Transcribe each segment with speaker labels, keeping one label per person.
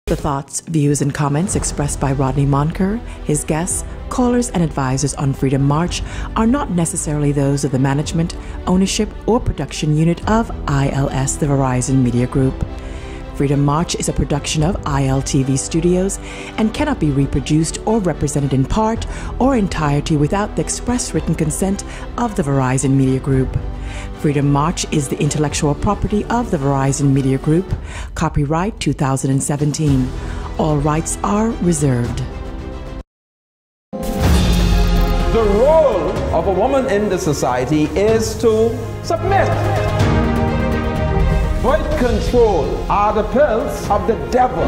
Speaker 1: The thoughts, views, and comments expressed by Rodney Monker, his guests, callers, and advisors on Freedom March are not necessarily those of the management, ownership, or production unit of ILS, the Verizon Media Group. Freedom March is a production of ILTV Studios and cannot be reproduced or represented in part or entirety without the express written consent of the Verizon Media Group. Freedom March is the intellectual property of the Verizon Media Group. Copyright 2017. All rights are reserved.
Speaker 2: The role of a woman in the society is to submit. Birth control are the pills of the devil.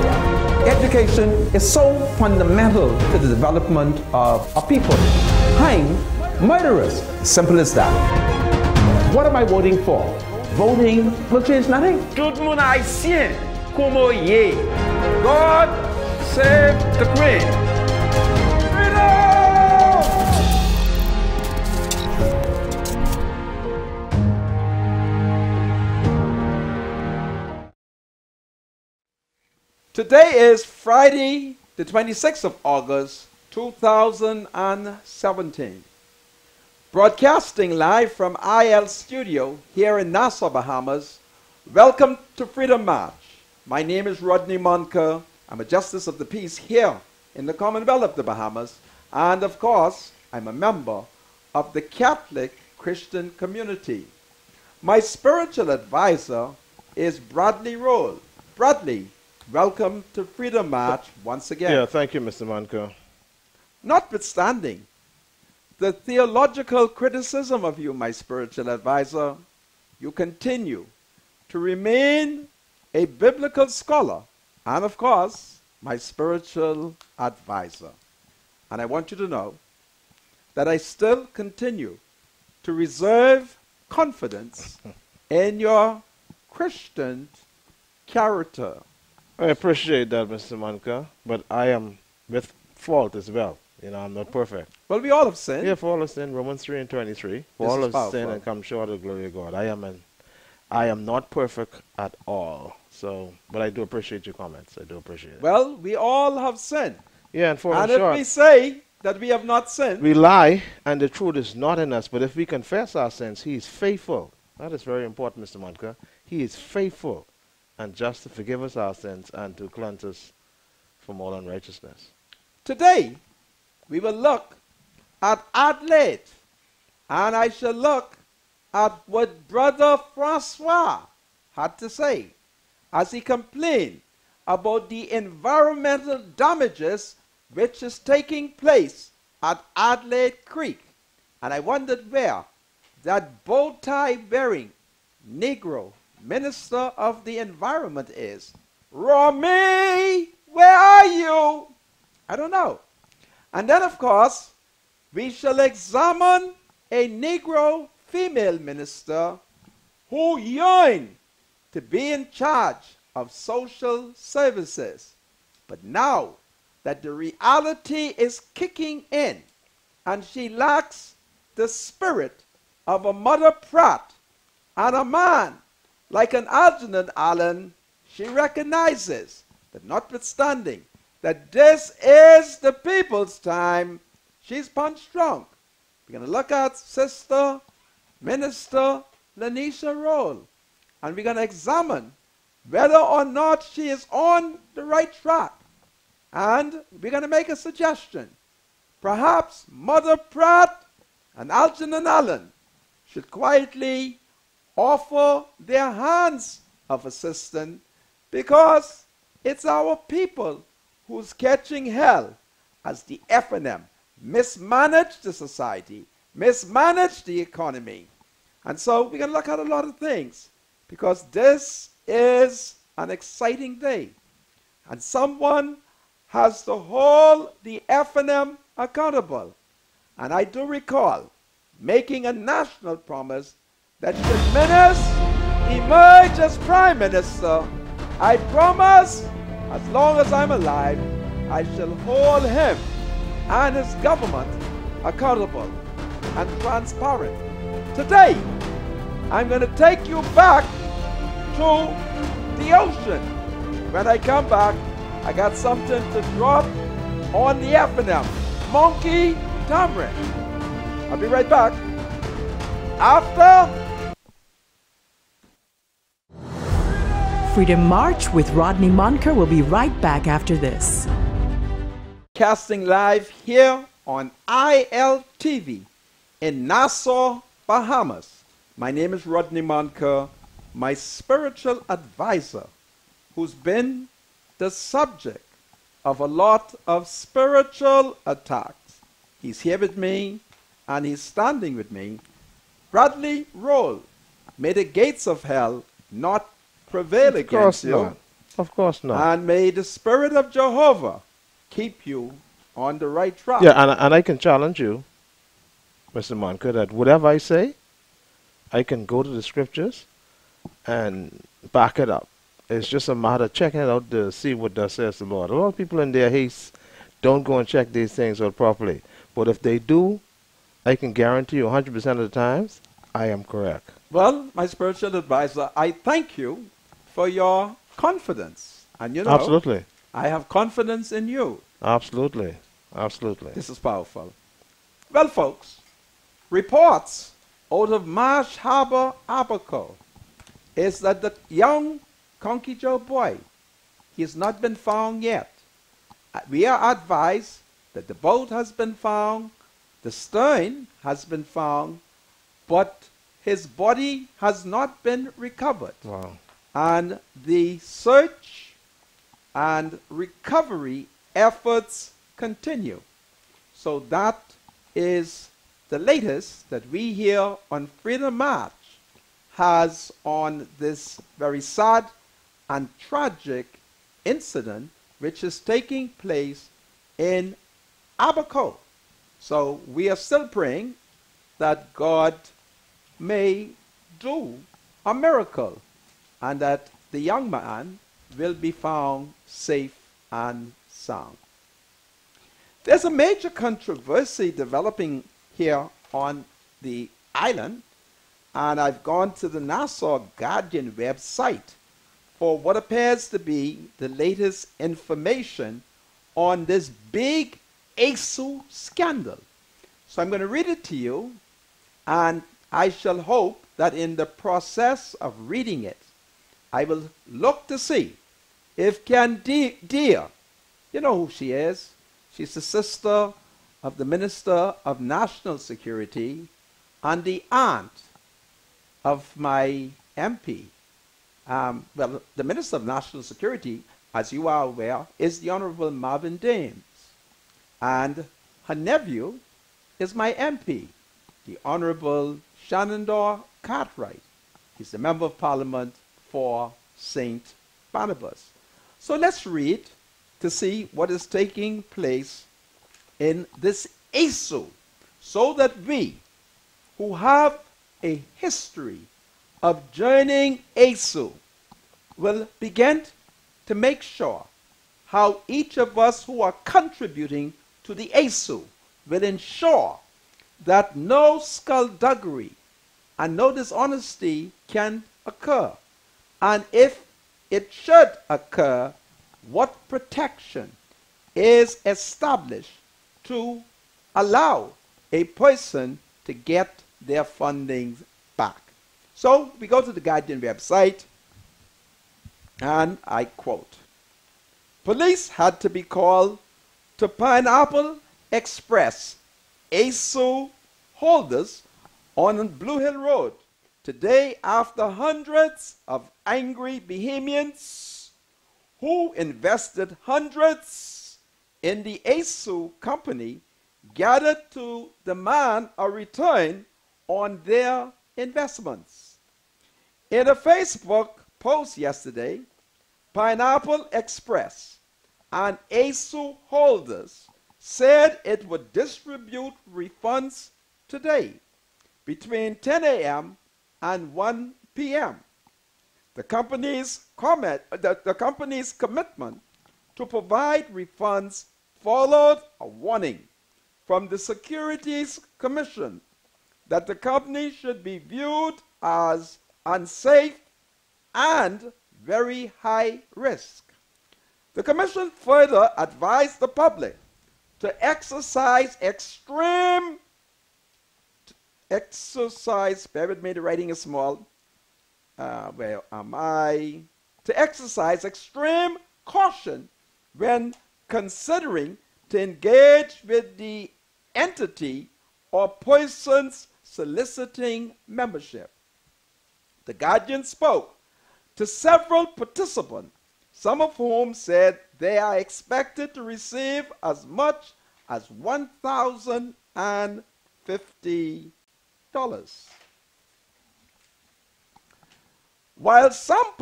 Speaker 2: Education is so fundamental to the development of a people. Hang murderers. Simple as that. What am I voting for? Voting will change nothing.
Speaker 3: Tout le monde haïtien, como ye. God save the Queen.
Speaker 2: Today is Friday, the 26th of August, 2017. Broadcasting live from IL Studio here in Nassau, Bahamas. Welcome to Freedom March. My name is Rodney Monker. I'm a Justice of the Peace here in the Commonwealth of the Bahamas. And of course, I'm a member of the Catholic Christian community. My spiritual advisor is Bradley Roll. Bradley, welcome to Freedom March once again.
Speaker 4: Yeah, thank you, Mr. Monker.
Speaker 2: Notwithstanding the theological criticism of you, my spiritual advisor, you continue to remain a biblical scholar and, of course, my spiritual advisor. And I want you to know that I still continue to reserve confidence in your Christian character.
Speaker 4: I appreciate that, Mr. Monker, but I am with fault as well. You know, I'm not perfect.
Speaker 2: Well, we all have sinned.
Speaker 4: Yeah, for all have sinned, Romans 3 and 23. For all have sinned and come short of the glory of God. I am not perfect at all. So, but I do appreciate your comments. I do appreciate it.
Speaker 2: Well, we all have sinned.
Speaker 4: Yeah, and fallen
Speaker 2: And
Speaker 4: short.
Speaker 2: if we say that we have not sinned,
Speaker 4: We lie, and the truth is not in us. But if we confess our sins, He is faithful. That is very important, Mr. Monker. He is faithful and just to forgive us our sins and to cleanse us from all unrighteousness.
Speaker 2: today we will look at Adelaide, and I shall look at what Brother Francois had to say as he complained about the environmental damages which is taking place at Adelaide Creek. And I wondered where that bow tie wearing Negro Minister of the Environment is. Romy, where are you? I don't know. And then, of course, we shall examine a Negro female minister who yearned to be in charge of social services. But now that the reality is kicking in and she lacks the spirit of a Mother Pratt and a man like an Algernon Allen, she recognizes that notwithstanding that this is the people's time, she's punch drunk. We're going to look at Sister Minister Lanisha Roll, and we're going to examine whether or not she is on the right track. And we're going to make a suggestion. Perhaps Mother Pratt and Algernon Allen should quietly offer their hands of assistance, because it's our people who's catching hell as the FNM mismanaged the society, mismanaged the economy. And so we're going to look at a lot of things, because this is an exciting day. And someone has to hold the FNM accountable. And I do recall making a national promise that should Menace emerge as Prime Minister, I promise, as long as I'm alive, I shall hold him and his government accountable and transparent. Today, I'm going to take you back to the ocean. When I come back, I got something to drop on the F&M. Monkey Tamarind. I'll be right back. After
Speaker 1: Freedom March with Rodney Monker will be right back after this.
Speaker 2: Casting live here on ILTV in Nassau, Bahamas. My name is Rodney Monker, my spiritual advisor, who's been the subject of a lot of spiritual attacks. He's here with me, and he's standing with me. Bradley Roll, may the gates of hell not prevail against you.
Speaker 4: Not. Of course not.
Speaker 2: And may the Spirit of Jehovah keep you on the right track.
Speaker 4: Yeah, and I can challenge you, Mr. Monker, that whatever I say, I can go to the scriptures and back it up. It's just a matter of checking it out to see what thus says the Lord. A lot of people in their haste don't go and check these things out properly. But if they do, I can guarantee you 100% of the times, I am correct.
Speaker 2: Well, my spiritual advisor, I thank you for your confidence. And you know,
Speaker 4: Absolutely.
Speaker 2: I have confidence in you.
Speaker 4: Absolutely. Absolutely.
Speaker 2: This is powerful. Well, folks, reports out of Marsh Harbor, Abaco, is that the young Conky Joe boy, he has not been found yet. We are advised that the boat has been found, the stern has been found, but his body has not been recovered.
Speaker 4: Wow.
Speaker 2: And the search and recovery efforts continue. So that is the latest that we here on Freedom March has on this very sad and tragic incident which is taking place in Abaco. So we are still praying that God may do a miracle and that the young man will be found safe and sound. There's a major controversy developing here on the island, and I've gone to the Nassau Guardian website for what appears to be the latest information on this big ASU scandal. So I'm going to read it to you, and I shall hope that in the process of reading it, I will look to see if Candia, you know who she is, she's the sister of the Minister of National Security and the aunt of my MP. Well, the Minister of National Security, as you are aware, is the Honorable Marvin Daines. And her nephew is my MP, the Honorable Shenandoah Cartwright. He's the Member of Parliament for St. Barnabas. So let's read to see what is taking place in this ASU, so that we, who have a history of joining ASU, will begin to make sure how each of us who are contributing to the ASU will ensure that no skullduggery and no dishonesty can occur. And if it should occur, what protection is established to allow a person to get their funding back. So we go to the Guardian website, and I quote, "Police had to be called to Pineapple Express ASU holders on Blue Hill Road today after hundreds of angry Bahamians who invested hundreds in the ASU company gathered to demand a return on their investments. In a Facebook post yesterday, Pineapple Express and ASU holders said it would distribute refunds today between 10 a.m. and 1 p.m. The company's commitment to provide refunds followed a warning from the Securities Commission that the company should be viewed as unsafe and very high risk. The commission further advised the public to exercise bear with me, the writing is small. Where am I? To exercise extreme caution when considering to engage with the entity or persons soliciting membership. The Guardian spoke to several participants, some of whom said they are expected to receive as much as $1,050. While some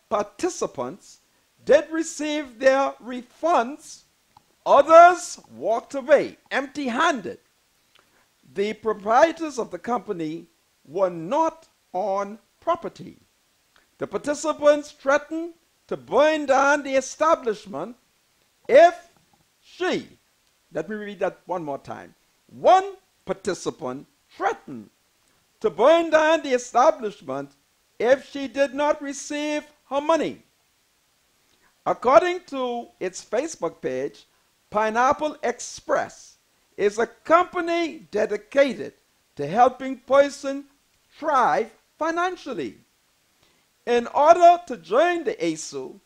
Speaker 2: participants did receive their refunds, others walked away empty-handed. The proprietors of the company were not on property. The participants threatened to burn down the establishment if let me read that one more time. One participant threatened to burn down the establishment if she did not receive her money. According to its Facebook page, Pineapple Express is a company dedicated to helping persons thrive financially. In order to join the ASU,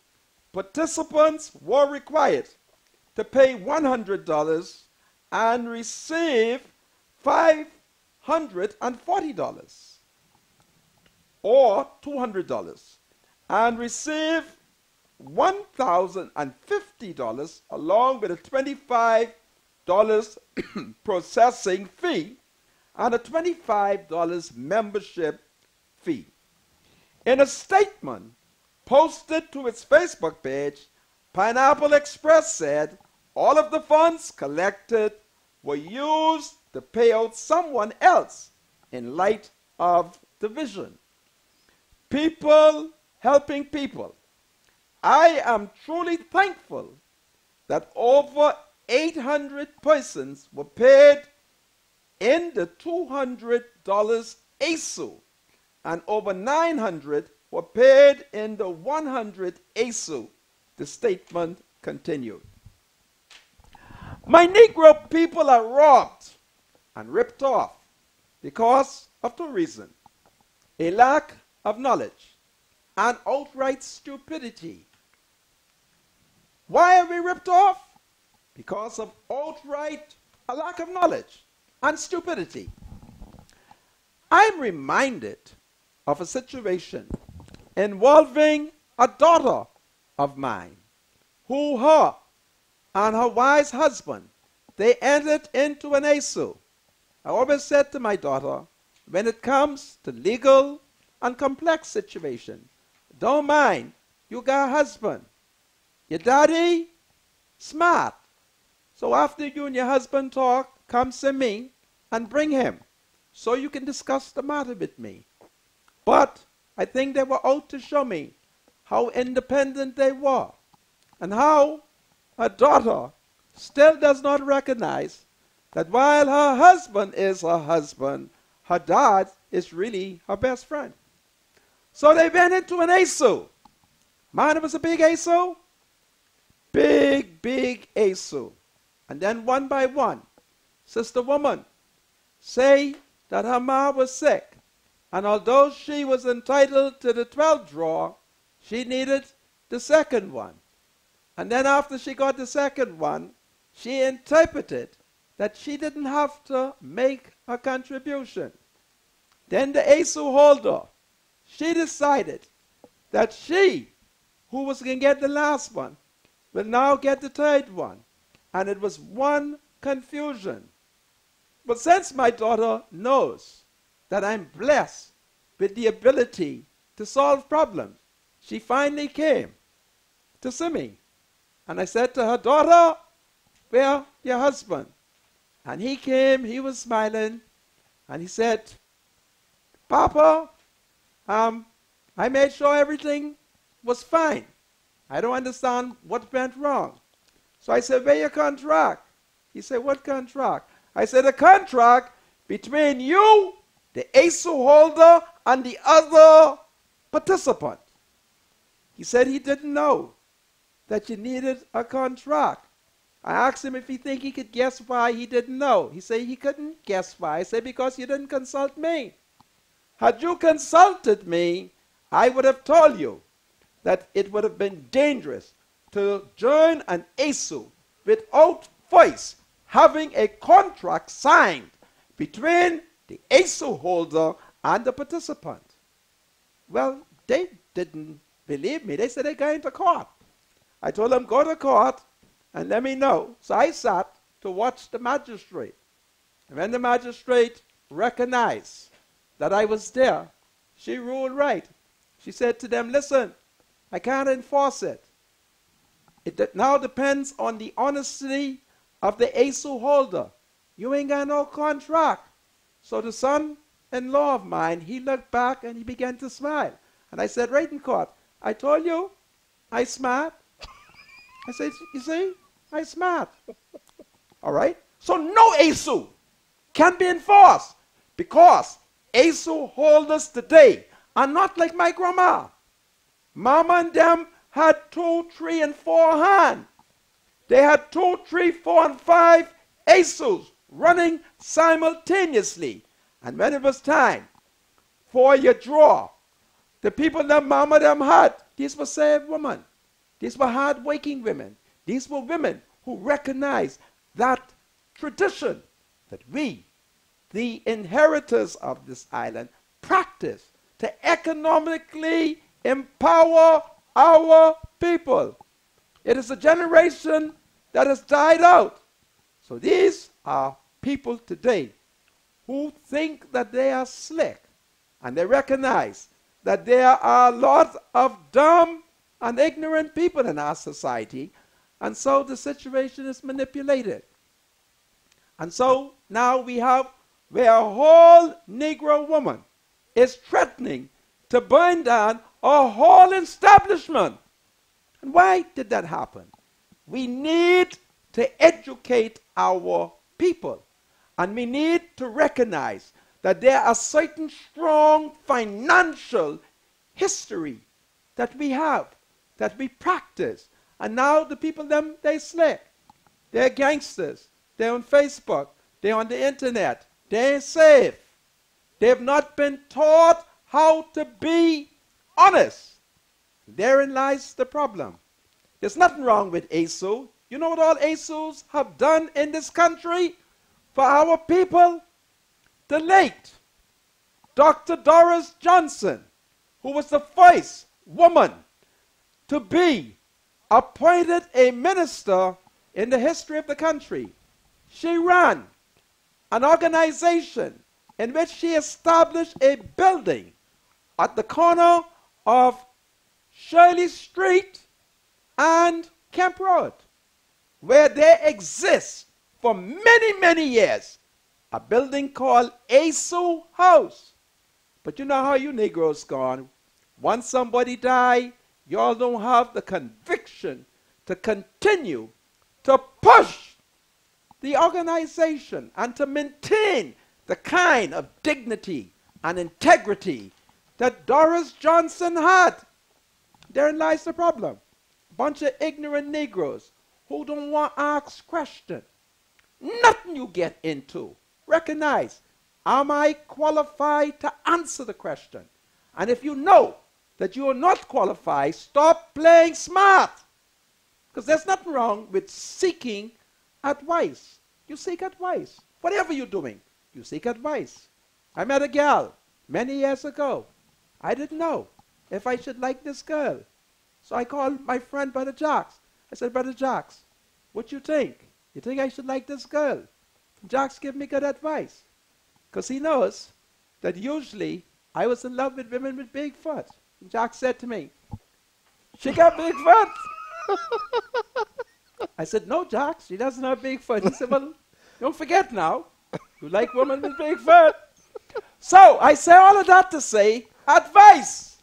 Speaker 2: participants were required to pay $100 and receive $540, or $200, and receive $1,050 along with a $25 processing fee and a $25 membership fee. In a statement posted to its Facebook page, Pineapple Express said all of the funds collected were used to pay out someone else in light of the vision. People helping people. I am truly thankful that over 800 persons were paid in the $200 ASU, and over 900 were paid in the 100 ASU, the statement continued. My Negro people are robbed and ripped off because of two reasons: a lack of knowledge and outright stupidity. Why are we ripped off? Because of outright a lack of knowledge and stupidity. I'm reminded of a situation involving a daughter of mine who her and her wise husband, they entered into an ASU. I always said to my daughter, when it comes to legal and complex situation, don't mind, you got a husband. Your daddy, smart. So after you and your husband talk, come see me and bring him so you can discuss the matter with me. But I think they were out to show me how independent they were and how her daughter still does not recognize that while her husband is her husband, her dad is really her best friend. So they went into an ASU. Man, it was a big ASU. Big ASU. And then one by one, Sister Woman say that her mom was sick. And although she was entitled to the 12th drawer, she needed the second one. And then after she got the second one, she interpreted that she didn't have to make a contribution. Then the ASU holder, she decided that she, who was going to get the last one, will now get the third one. And it was one confusion. But since my daughter knows that I'm blessed with the ability to solve problems, she finally came to see me. And I said to her, daughter, where your husband? And he came, he was smiling, and he said, Papa, I made sure everything was fine. I don't understand what went wrong. So I said, where your contract? He said, what contract? I said, a contract between you, the ASU holder, and the other participant. He said he didn't know that you needed a contract. I asked him if he think he could guess why he didn't know. He said he couldn't guess why. I said, because you didn't consult me. Had you consulted me, I would have told you that it would have been dangerous to join an ASU without voice having a contract signed between the ASU holder and the participant. Well, they didn't believe me. They said they're going to court. I told them, go to court and let me know. So I sat to watch the magistrate. And when the magistrate recognized that I was there, she ruled right. She said to them, listen, I can't enforce it. It now depends on the honesty of the ASU holder. You ain't got no contract. So the son-in-law of mine, he looked back and he began to smile. And I said, right in court, I told you, I smart. I said, you see, I smart. All right? So no ASU can be enforced because ASU holders today are not like my grandma. Mama and them had 2, 3, and 4 hands. They had 2, 3, 4, and 5 ASUs running simultaneously. And when it was time for your draw, the people that mama them had, these were saved women. These were hard-working women. These were women who recognized that tradition that we, the inheritors of this island, practice to economically empower our people. It is a generation that has died out. So these are people today who think that they are slick, and they recognize that there are a lot of dumb and ignorant people in our society, and so the situation is manipulated. And so now we have where a whole Negro woman is threatening to burn down a whole establishment. And why did that happen? We need to educate our people, and we need to recognize that there are certain strong financial history that we have, that we practice. And now the people, them, they slick. They're gangsters. They're on Facebook. They're on the internet. They're safe. They've not been taught how to be honest. Therein lies the problem. There's nothing wrong with ASU. You know what all ASUs have done in this country for our people? The late Dr. Doris Johnson, who was the first woman to be appointed a minister in the history of the country. She ran an organization in which she established a building at the corner of Shirley Street and Kemp Road, where there exists for many, many years a building called ASU House. But you know how you Negroes gone. Once somebody die, y'all don't have the conviction to continue to push the organization and to maintain the kind of dignity and integrity that Doris Johnson had. Therein lies the problem. Bunch of ignorant Negroes who don't want to ask questions. Nothing you get into. Recognize, am I qualified to answer the question? And if you know that you are not qualified, stop playing smart. Because there's nothing wrong with seeking advice. You seek advice. Whatever you're doing, you seek advice. I met a gal many years ago. I didn't know if I should like this girl. So I called my friend Brother Jacks. I said, Brother Jacks, what you think? You think I should like this girl? Jacks gave me good advice. Because he knows that usually I was in love with women with big foot. And Jacks said to me, she got big foot. I said, no, Jacks, she doesn't have big foot. He said, well, don't forget now, you like women with big foot. So I say all of that to say, advice.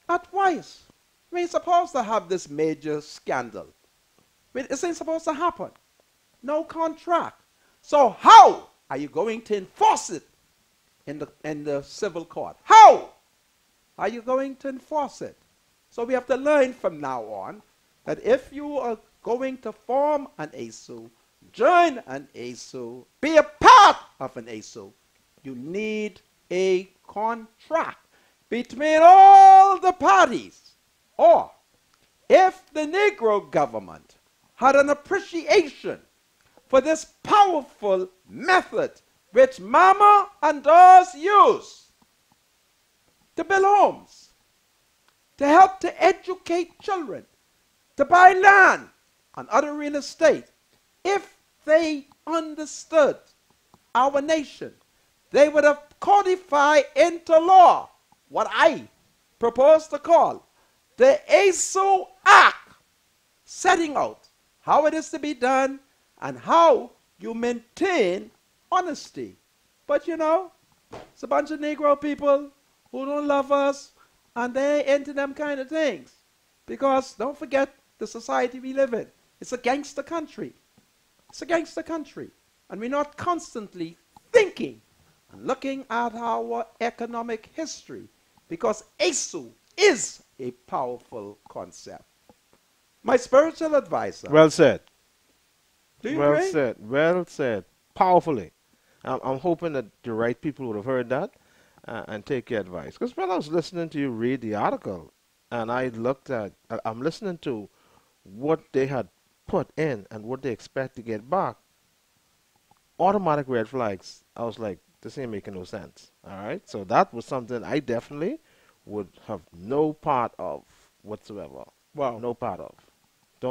Speaker 2: Advice. We ain't supposed to have this major scandal. It ain't supposed to happen. No contract. So how are you going to enforce it in the civil court? How are you going to enforce it? So we have to learn from now on that if you are going to form an ASU, join an ASU, be a part of an ASU, you need a contract between all the parties. Or if the Negro government had an appreciation for this powerful method which mama and us use to build homes, to help to educate children, to buy land and other real estate, if they understood our nation, they would have codified into law what I propose to call the ASU Act, setting out how it is to be done and how you maintain honesty. But you know, it's a bunch of Negro people who don't love us, and they into them kind of things. Because don't forget the society we live in. It's a gangster country. It's a gangster country. And we're not constantly thinking and looking at our economic history, because ASU is a powerful concept. My spiritual advisor.
Speaker 4: Well said.
Speaker 2: Do you
Speaker 4: Well
Speaker 2: agree?
Speaker 4: said. Well said. Powerfully. I'm hoping that the right people would have heard that and take your advice. Because when I was listening to you read the article, and I'm listening to what they had put in and what they expect to get back, automatic red flags. I was like, this ain't making no sense. All right? So that was something I definitely would have no part of whatsoever.
Speaker 2: Wow.
Speaker 4: No part of.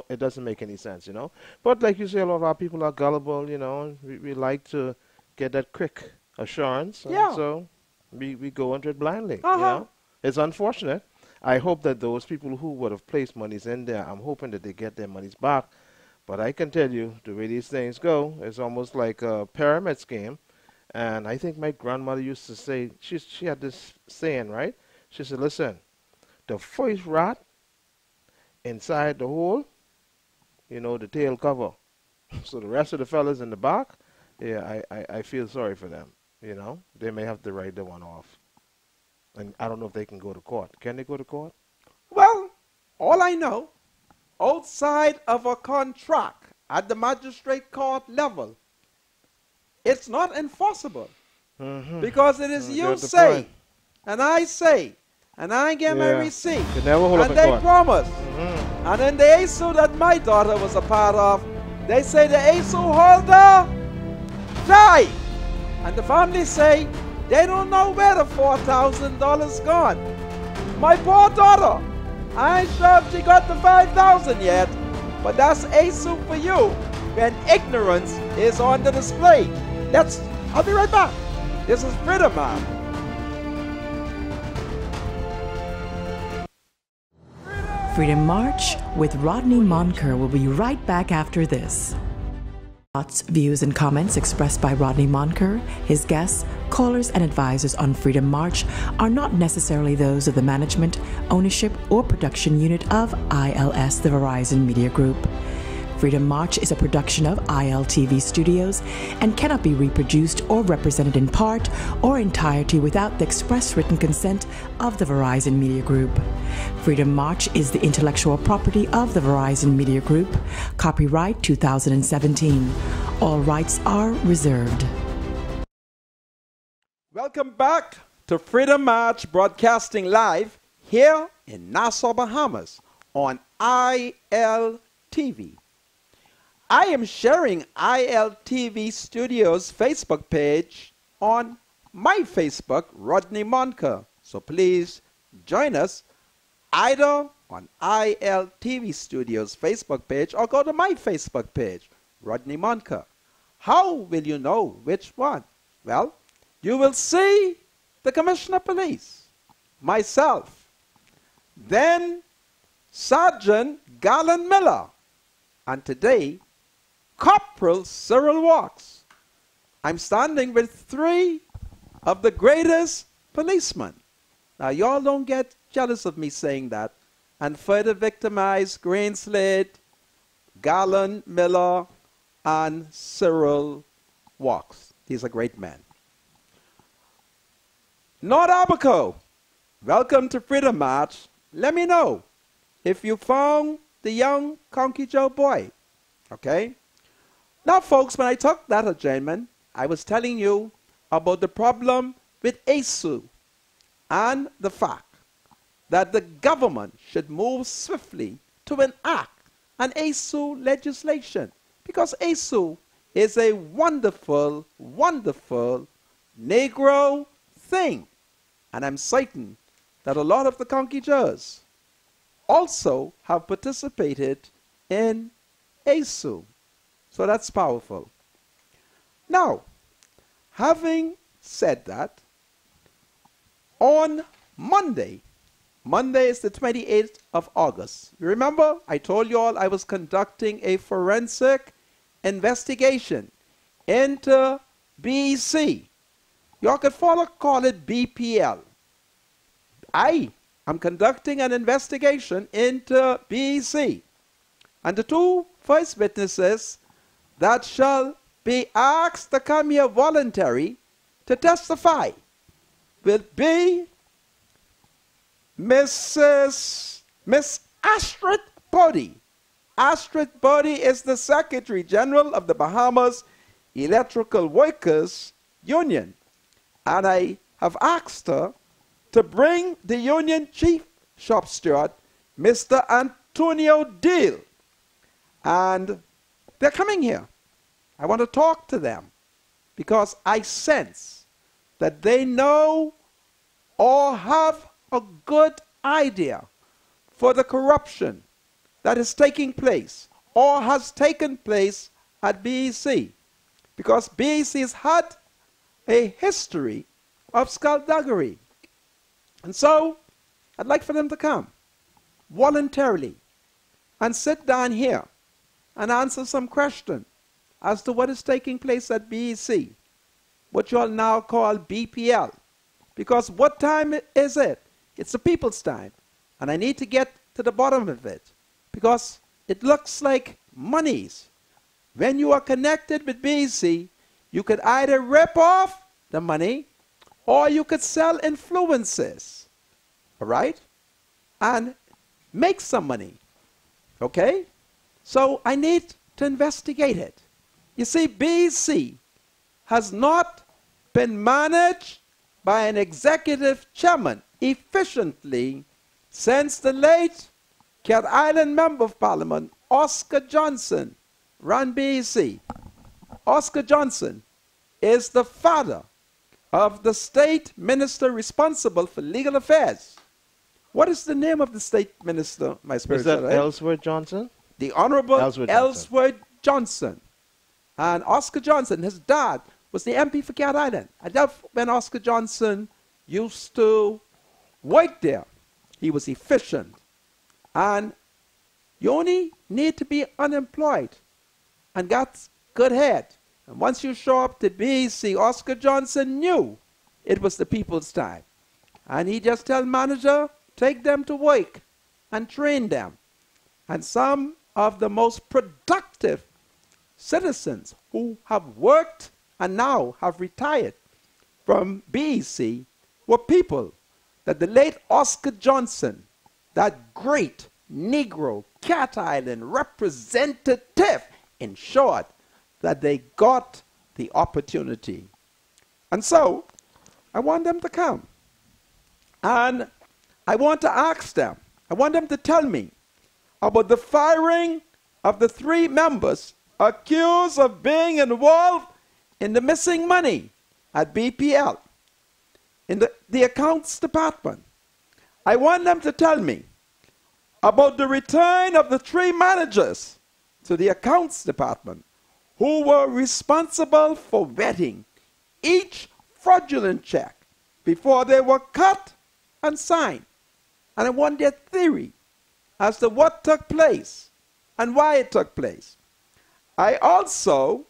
Speaker 4: It doesn't make any sense, you know. But like you say, a lot of our people are gullible, you know, and we like to get that quick assurance. And
Speaker 2: Yeah.
Speaker 4: so we go into it blindly,
Speaker 2: Uh-huh.
Speaker 4: you know. It's unfortunate. I hope that those people who would have placed monies in there, I'm hoping that they get their monies back. But I can tell you, the way these things go, it's almost like a pyramid scheme. And I think my grandmother used to say, she had this saying, right? She said, listen, the first rat inside the hole, you know, the tail cover. So the rest of the fellas in the back, yeah, I feel sorry for them, you know. They may have to write the one off. And I don't know if they can go to court. Can they go to court?
Speaker 2: Well, all I know, outside of a contract at the magistrate court level, it's not enforceable. Because it is you
Speaker 4: That's the
Speaker 2: say,
Speaker 4: point.
Speaker 2: and I say, and I get my
Speaker 4: Yeah.
Speaker 2: receipt,
Speaker 4: They never hold up
Speaker 2: and
Speaker 4: in
Speaker 2: they
Speaker 4: court.
Speaker 2: promise. And in the ASU that my daughter was a part of, they say the ASU holder died. And the family say they don't know where the $4,000 gone. My poor daughter, I ain't sure if she got the $5,000 yet, but that's ASU for you when ignorance is on the display. I'll be right back. This is Freedom Man.
Speaker 1: Freedom March with Rodney Monker will be right back after this. Thoughts, views, and comments expressed by Rodney Monker, his guests, callers, and advisors on Freedom March are not necessarily those of the management, ownership, or production unit of ILS, the Verizon Media Group. Freedom March is a production of ILTV Studios and cannot be reproduced or represented in part or entirety without the express written consent of the Verizon Media Group. Freedom March is the intellectual property of the Verizon Media Group. Copyright 2017. All rights are reserved.
Speaker 2: Welcome back to Freedom March, broadcasting live here in Nassau, Bahamas on ILTV. I am sharing ILTV Studios Facebook page on my Facebook, Rodney Monker. So please join us either on ILTV Studios Facebook page or go to my Facebook page, Rodney Monker. How will you know which one? Well, you will see the Commissioner of Police, myself, then Sergeant Garland Miller, and today, Corporal Cyril Walks. I'm standing with three of the greatest policemen. Now, y'all don't get jealous of me saying that and further victimize Greenslade, Garland Miller, and Cyril Walks. He's a great man. North Abaco, welcome to Freedom March. Let me know if you found the young Conky Joe boy. Okay? Now, folks, when I took that adjournment, I was telling you about the problem with ASU and the fact that the government should move swiftly to enact an ASU legislation, because ASU is a wonderful, wonderful Negro thing. And I'm certain that a lot of the Conky Joes also have participated in ASU. So that's powerful. Now, having said that, on Monday is the 28th of August. You remember I told you all I was conducting a forensic investigation into BEC. You could call it BPL. I am conducting an investigation into BEC. And the two first witnesses that shall be asked to come here voluntary to testify will be Miss Astrid Bodie. Astrid Bodie is the Secretary General of the Bahamas Electrical Workers Union. And I have asked her to bring the union chief shop steward, Mr. Antonio Deal. And they're coming here. I want to talk to them because I sense that they know or have a good idea for the corruption that is taking place or has taken place at BEC, because BEC has had a history of skullduggery. And so I'd like for them to come voluntarily and sit down here and answer some question as to what is taking place at BEC, what you all now call BPL. Because what time is it? It's the people's time. And I need to get to the bottom of it, because it looks like monies. When you are connected with BEC, you could either rip off the money or you could sell influences, all right, and make some money, okay? So I need to investigate it. You see, BEC has not been managed by an executive chairman efficiently since the late Cat Island Member of Parliament, Oscar Johnson, ran BEC. Oscar Johnson is the father of the state minister responsible for legal affairs. What is the name of the state minister, my spiritual?
Speaker 4: Is that Ellsworth Johnson?
Speaker 2: The Honorable Ellsworth Johnson. And Oscar Johnson, his dad, was the MP for Cat Island. I love when Oscar Johnson used to work there. He was efficient. And you only need to be unemployed and got good head. And once you show up to BEC, Oscar Johnson knew it was the people's time. And he just tell manager, take them to work and train them. And some of the most productive citizens who have worked and now have retired from BEC were people that the late Oscar Johnson, that great Negro Cat Island representative, ensured that they got the opportunity. And so I want them to come. And I want to ask them, I want them to tell me about the firing of the 3 members accused of being involved in the missing money at BPL, in the accounts department. I want them to tell me about the return of the 3 managers to the accounts department who were responsible for vetting each fraudulent check before they were cut and signed. And I want their theory as to what took place and why it took place. I also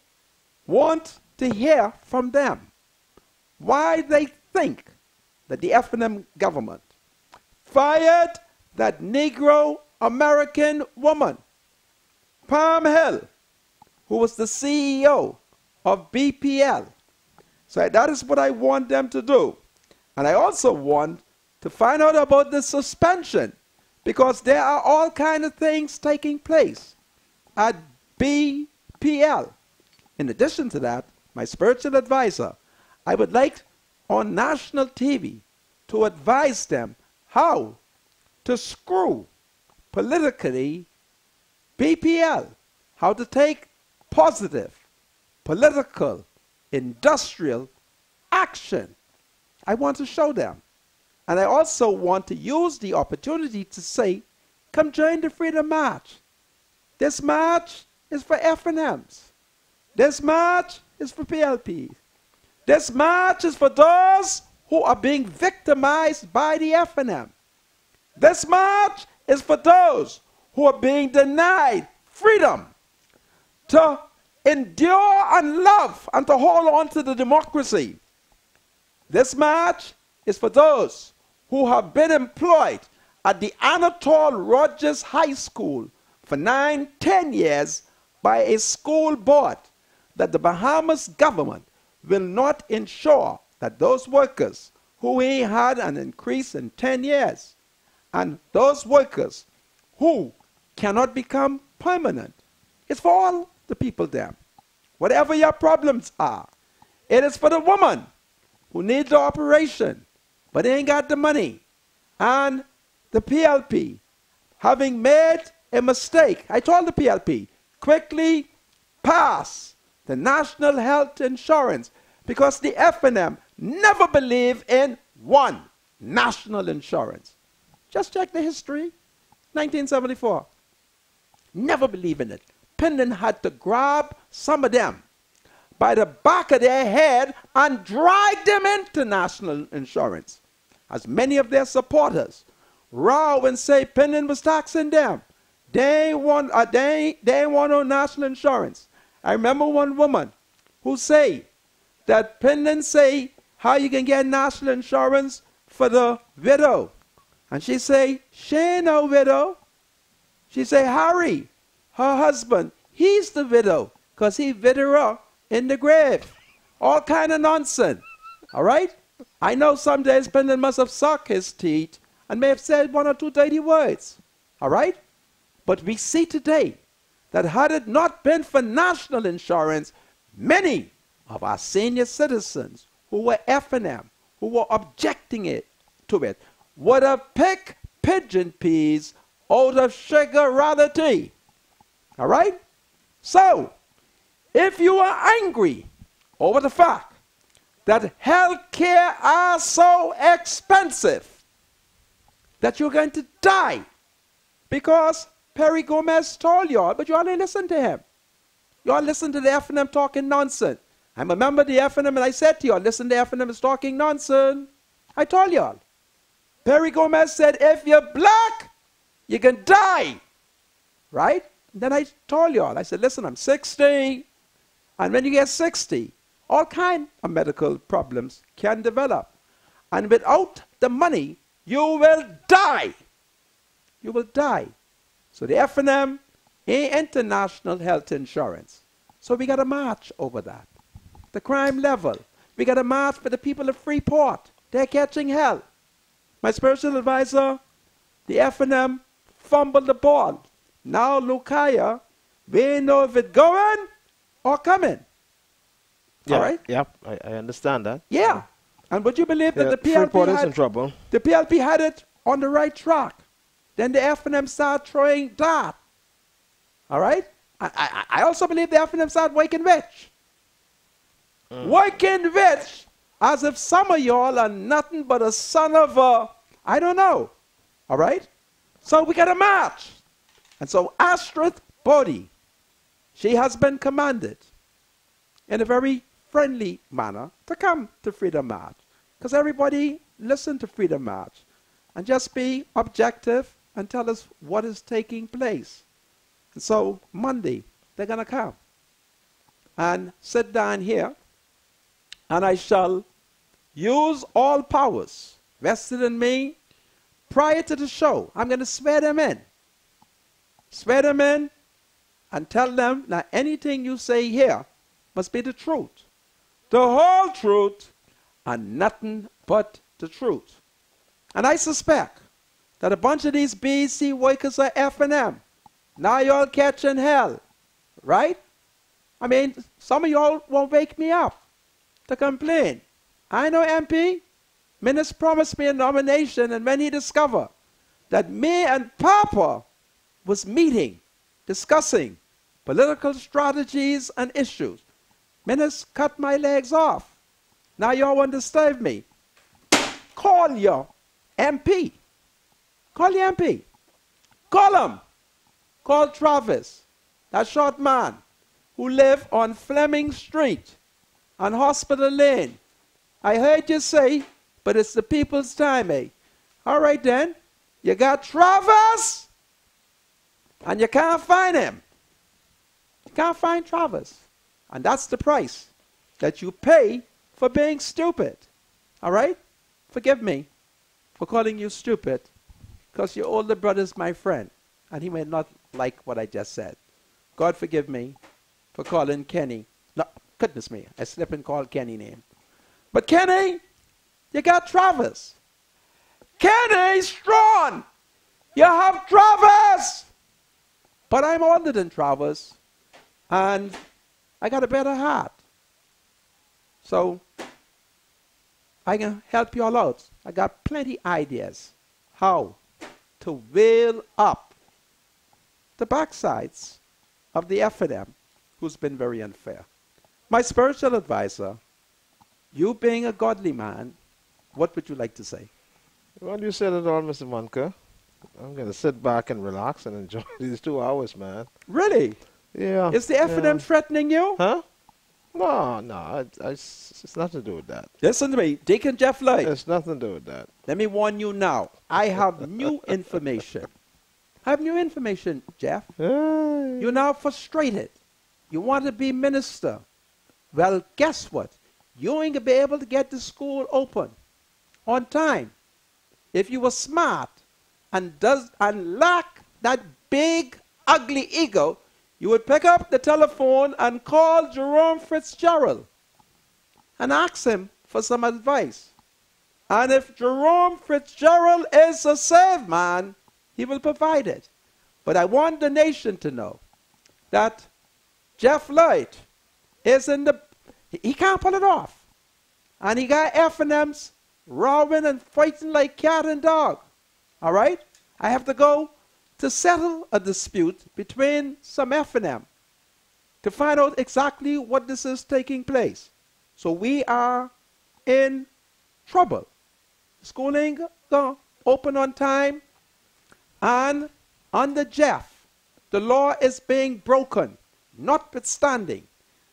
Speaker 2: want to hear from them why they think that the F&M government fired that Negro American woman, Pam Hill, who was the CEO of BPL. So that is what I want them to do. And I also want to find out about the suspension, because there are all kinds of things taking place at BPL. In addition to that, my spiritual advisor, I would like on national TV to advise them how to screw politically BPL, how to take positive political, industrial action. I want to show them. And I also want to use the opportunity to say, come join the Freedom March. This march is for FNMs. This march is for PLPs. This march is for those who are being victimized by the FNM. This march is for those who are being denied freedom to endure and love and to hold on to the democracy. This march is for those who have been employed at the Anatole Rogers High School for 9-10 years by a school board that the Bahamas government will not ensure that those workers who had an increase in 10 years and those workers who cannot become permanent. It's for all the people there. Whatever your problems are, it is for the woman who needs the operation, but they ain't got the money. And the PLP, having made a mistake, I told the PLP, quickly pass the National Health Insurance, because the FNM never believed in one national insurance. Just check the history. 1974. Never believe in it. Pindon had to grab some of them by the back of their head and drag them into national insurance. As many of their supporters row and say Pindon was taxing them. They want no national insurance. I remember one woman who say that Pindon say how you can get national insurance for the widow. And she say, she ain't no widow. She say, Harry, her husband, he's the widow, because he widow her in the grave. All kind of nonsense. All right? I know some days Pindon must have sucked his teeth and may have said one or two dirty words. All right? But we see today that had it not been for national insurance, many of our senior citizens who were FNM, who were objecting to it, would have picked pigeon peas out of sugar rather tea. All right? So, if you are angry over the fact that health care are so expensive that you're going to die because Perry Gomez told y'all, but y'all didn't listen to him. Y'all listen to the FNM talking nonsense. I remember the FNM and I said to y'all, listen, the FNM is talking nonsense. I told y'all. Perry Gomez said, if you're black, you can die. Right? And then I told y'all, I said, listen, I'm 60. And when you get 60, all kinds of medical problems can develop. And without the money, you will die. You will die. So the FNM ain't international health insurance. So we got to march over that. The crime level. We got to march for the people of Freeport. They're catching hell. My spiritual advisor, the FNM, fumbled the ball. Now Lukaya, we know if it's going or coming.
Speaker 4: Yeah,
Speaker 2: all right?
Speaker 4: Yeah, I understand that.
Speaker 2: Yeah. And would you believe that the
Speaker 4: Freeport is
Speaker 2: PLP
Speaker 4: in trouble.
Speaker 2: The PLP had it on the right track. Then the FNM started throwing dart. All right? I also believe the FNM started waking rich. Waking rich, as if some of y'all are nothing but a son of a, I don't know. All right? So we got to march. And so Astrid Bodie, she has been commanded in a very friendly manner to come to Freedom March. Because everybody listen to Freedom March and just be objective and tell us what is taking place. And so Monday, they're going to come and sit down here, and I shall use all powers vested in me prior to the show. I'm going to swear them in. Swear them in and tell them that anything you say here must be the truth. The whole truth and nothing but the truth. And I suspect that a bunch of these BEC workers are F&M. Now y'all catching hell, right? I mean, some of y'all won't wake me up to complain. I know MP. Minister promised me a nomination, and when he discovered that me and Papa was meeting, discussing political strategies and issues, Minister cut my legs off. Now y'all want to disturb me. Call your MP. Call your MP. Call him. Call Travis, that short man who live on Fleming Street on Hospital Lane. I heard you say, but it's the people's time, eh? All right then, you got Travis, and you can't find him. You can't find Travis. And that's the price that you pay for being stupid. All right? Forgive me for calling you stupid, because your older brother's my friend, and he may not like what I just said. God forgive me for calling Kenny. No, goodness me, I slipped and called Kenny name. But Kenny, you got Travis. Kenny Strong, you have Travis. But I'm older than Travis, and I got a better heart. So I can help you all out. I got plenty ideas how to wheel up the backsides of the F&M who's been very unfair. My spiritual advisor, you being a godly man, what would you like to say?
Speaker 4: Well, you said it all, Mr. Monka. I'm going to sit back and relax and enjoy these 2 hours, man.
Speaker 2: Really?
Speaker 4: Yeah.
Speaker 2: Is the F&M threatening you?
Speaker 4: Huh? No, it's nothing to do with that.
Speaker 2: Listen to me, Deacon Jeff Lloyd.
Speaker 4: It's nothing to do with that.
Speaker 2: Let me warn you now. I have new information. I have new information, Jeff. You're now frustrated. You want to be minister. Well, guess what? You ain't going to be able to get the school open on time. If you were smart and lack that big, ugly ego, you would pick up the telephone and call Jerome Fitzgerald and ask him for some advice. And if Jerome Fitzgerald is a saved man, he will provide it. But I want the nation to know that Jeff Lloyd is in the... He can't pull it off. And he got F&Ms roaring and fighting like cat and dog. All right? I have to go to settle a dispute between some F&M to find out exactly what this is taking place. So we are in trouble. School ain't gonna open on time, and under Jeff, the law is being broken, notwithstanding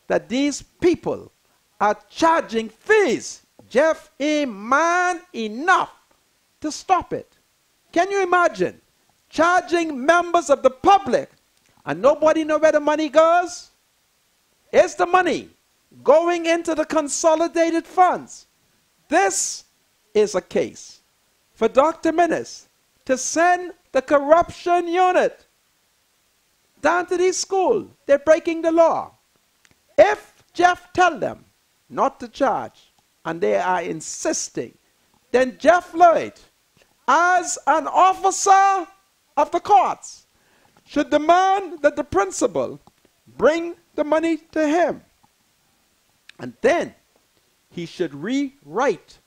Speaker 2: that these people are charging fees. Jeff ain't man enough to stop it. Can you imagine charging members of the public and nobody know where the money goes? Is the money going into the consolidated funds? This is a case for Dr. Minnis to send the corruption unit down to these schools. They're breaking the law. If Jeff tell them not to charge and they are insisting, then Jeff Lloyd, as an officer of the courts, should demand that the principal bring the money to him. And then he should rewrite,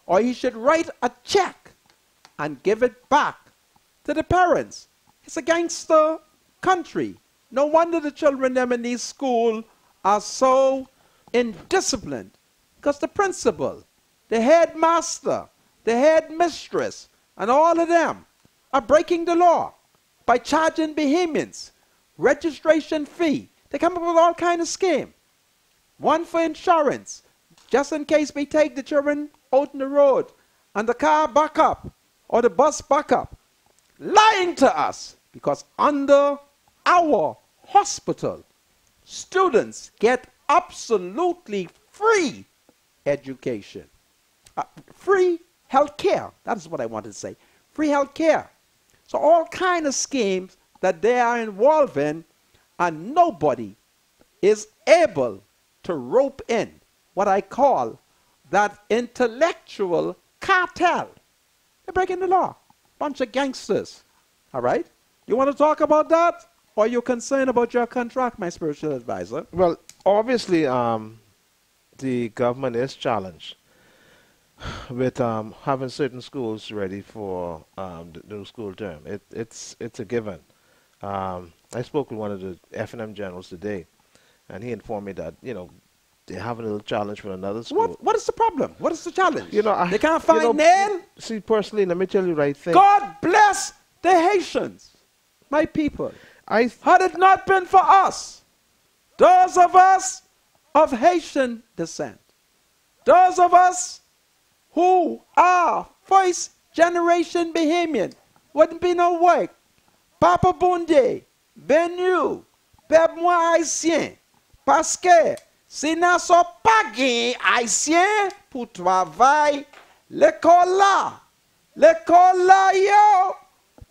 Speaker 2: or he should write a check and give it back to the parents. It's a gangster country. No wonder the children them in these schools are so indisciplined, because the principal, the headmaster, the headmistress, and all of them are breaking the law by charging Bahamians registration fee. They come up with all kinds of schemes. One for insurance, just in case we take the children out on the road and the car back up or the bus back up. Lying to us, because under our hospital, students get absolutely free education. Free health care. That is what I wanted to say. Free health care. So all kinds of schemes that they are involved in, and nobody is able to rope in what I call that intellectual cartel. They're breaking the law. Bunch of gangsters. All right? You want to talk about that? Or are you concerned about your contract, my spiritual advisor?
Speaker 4: Well, obviously, the government is challenged with having certain schools ready for the new school term. It's a given. I spoke with one of the F&M generals today, and he informed me that, they're having a little challenge with another school.
Speaker 2: What is the problem? What is the challenge?
Speaker 4: They
Speaker 2: can't find nail?
Speaker 4: See, personally, let me tell you right thing.
Speaker 2: God bless the Haitians, my people. Had it not been for us, those of us of Haitian descent, those of us who are first generation Bahamian, wouldn't be no work. Papa Bunde, Benu, pep moi haïtien, parce que si n'a sont pas gain haïtien pour travail, l'école là yo,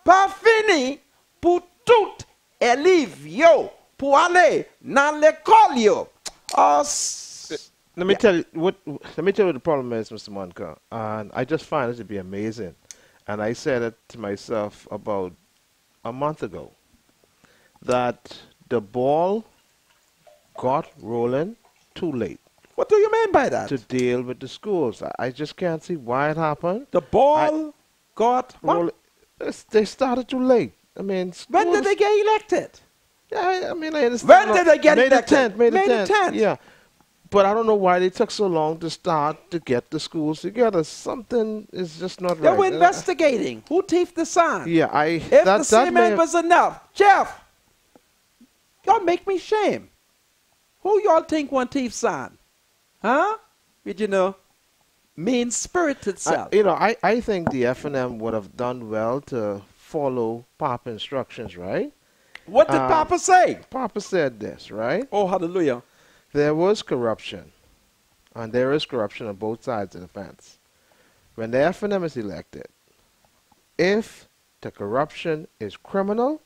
Speaker 2: pas fini pour tout élève yo, pour aller dans l'école yo.
Speaker 4: Let me tell you what the problem is, Mr. Monica, and I just find it to be amazing. And I said it to myself about a month ago, that the ball got rolling too late.
Speaker 2: What do you mean by that?
Speaker 4: To deal with the schools. I just can't see why it happened.
Speaker 2: The ball got
Speaker 4: rolling. They started too late. I mean,
Speaker 2: when did they get elected?
Speaker 4: Yeah, I mean, I understand.
Speaker 2: When did they get elected?
Speaker 4: May the 10th. Yeah. But I don't know why they took so long to start to get the schools together. Something is just not right.
Speaker 2: They were investigating. Who thieved the sign?
Speaker 4: Yeah,
Speaker 2: if the cement was enough. Jeff, y'all make me shame. Who y'all think one thief sign? Huh? Did you know? Mean-spirited self.
Speaker 4: I think the F&M would have done well to follow Papa instructions, right?
Speaker 2: What did Papa say?
Speaker 4: Papa said this, right?
Speaker 2: Oh, hallelujah.
Speaker 4: There was corruption, and there is corruption on both sides of the fence. When the F&M is elected, if the corruption is criminal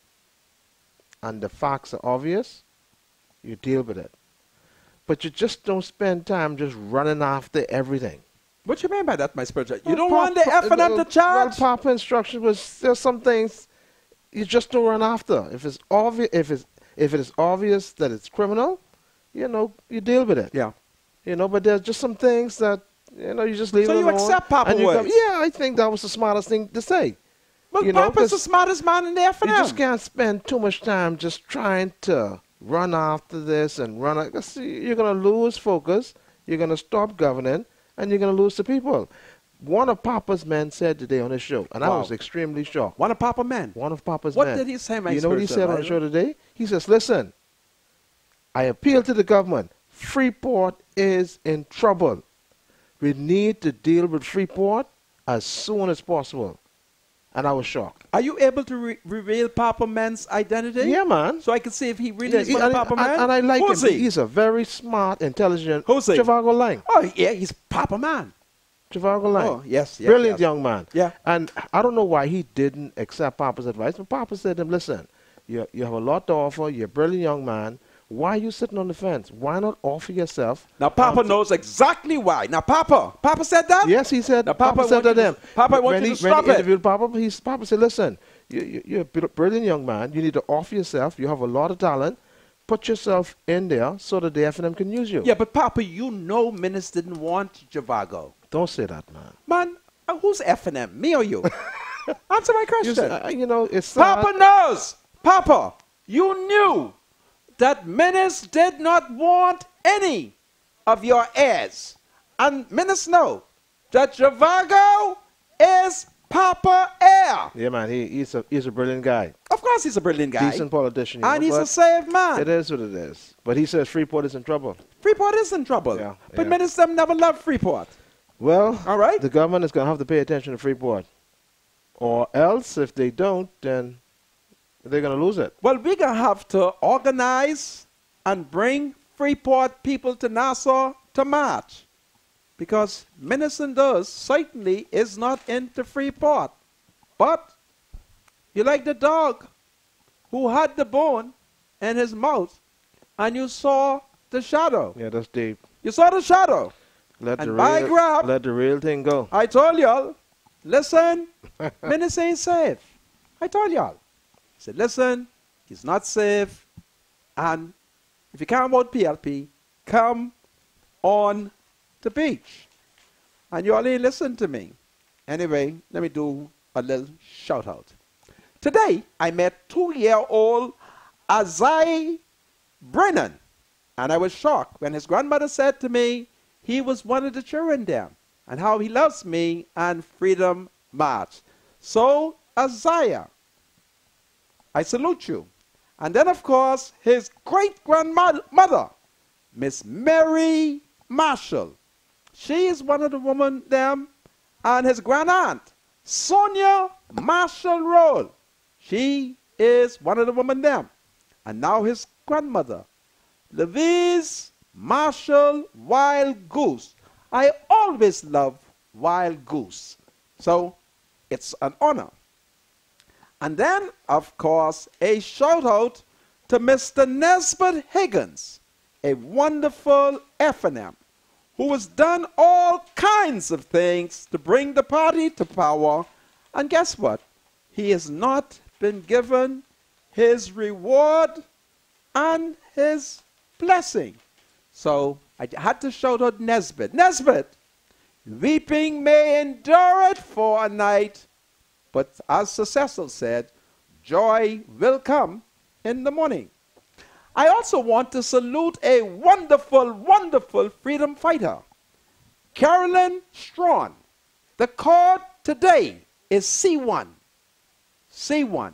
Speaker 4: and the facts are obvious, you deal with it. But you just don't spend time just running after everything.
Speaker 2: What you mean by that, my spiritual? You don't want the F&M to charge?
Speaker 4: Well, Papa instruction was there's some things you just don't run after. If it's obvious, if it is obvious that it's criminal, you deal with it.
Speaker 2: Yeah.
Speaker 4: But there's just some things that, you just leave it alone.
Speaker 2: So you accept Papa words?
Speaker 4: Yeah, I think that was the smartest thing to say.
Speaker 2: But Papa's the smartest man in the F&M.
Speaker 4: You just can't spend too much time just trying to run after this and you're going to lose focus, you're going to stop governing, and you're going to lose the people. One of Papa's men said today on his show, and I was extremely shocked.
Speaker 2: One of Papa's men?
Speaker 4: One of Papa's men.
Speaker 2: What did he say, my
Speaker 4: You know what he said on the show today? He says, listen, I appeal to the government. Freeport is in trouble. We need to deal with Freeport as soon as possible. And I was shocked.
Speaker 2: Are you able to reveal Papa Man's identity?
Speaker 4: Yeah, man.
Speaker 2: So I can see if he really is one of Papa Man?
Speaker 4: And I like
Speaker 2: Who's
Speaker 4: him.
Speaker 2: he?
Speaker 4: He's a very smart, intelligent.
Speaker 2: Who's he?
Speaker 4: Javago Lang.
Speaker 2: Oh, yeah, he's Papa Man.
Speaker 4: Javago Lang.
Speaker 2: Oh, yes.
Speaker 4: Brilliant young man.
Speaker 2: Yeah.
Speaker 4: And I don't know why he didn't accept Papa's advice, but Papa said to him, listen, you have a lot to offer. You're a brilliant young man. Why are you sitting on the fence? Why not offer yourself?
Speaker 2: Now, Papa knows exactly why. Now, Papa said that?
Speaker 4: Yes, he said.
Speaker 2: Now,
Speaker 4: Papa said to them.
Speaker 2: Papa wants you to stop
Speaker 4: when he interviewed Papa, Papa said, listen, you're a brilliant young man. You need to offer yourself. You have a lot of talent. Put yourself in there so that the F&M can use you.
Speaker 2: Yeah, but Papa, Minister didn't want Javago.
Speaker 4: Don't say that, man.
Speaker 2: Man, who's F&M? Me or you? Answer my question.
Speaker 4: It's
Speaker 2: Papa knows. Papa, you knew that Minister did not want any of your heirs. And Minister know that Javago is Papa heir.
Speaker 4: Yeah, man, he's a brilliant guy.
Speaker 2: Of course he's a brilliant guy.
Speaker 4: Decent politician.
Speaker 2: And he's a saved man.
Speaker 4: It is what it is. But he says Freeport is in trouble.
Speaker 2: Freeport is in trouble.
Speaker 4: Yeah,
Speaker 2: but Minister never loved Freeport.
Speaker 4: Well,
Speaker 2: all right.
Speaker 4: The government is going to have to pay attention to Freeport. Or else, if they don't, then they're going to lose it.
Speaker 2: Well, we're going to have to organize and bring Freeport people to Nassau to march. Because Minister certainly is not into Freeport. But you like the dog who had the bone in his mouth and you saw the shadow.
Speaker 4: Yeah, that's deep.
Speaker 2: You saw the shadow.
Speaker 4: Let the real thing go.
Speaker 2: I told y'all, listen, minister ain't safe. I told y'all. He said, listen, he's not safe. And if you come about PLP, come on the beach. And you all ain't listen to me. Anyway, let me do a little shout out. Today, I met 2-year-old Azai Brennan. And I was shocked when his grandmother said to me, he was one of the children there. And how he loves me and Freedom March. So, Isaiah, I salute you. And then, of course, his great-grandmother, Miss Mary Marshall. She is one of the women there. And his grand-aunt, Sonia Marshall Roll. She is one of the women there. And now his grandmother, Louise Marshall Wild Goose. I always love Wild Goose. So it's an honor. And then, of course, a shout out to Mr. Nesbitt Higgins, a wonderful F&M, who has done all kinds of things to bring the party to power. And guess what? He has not been given his reward and his blessing. So I had to shout out Nesbitt. Nesbitt, weeping may endure it for a night, but as Sir Cecil said, joy will come in the morning. I also want to salute a wonderful, wonderful freedom fighter, Carolyn Strawn. The code today is C1. C1.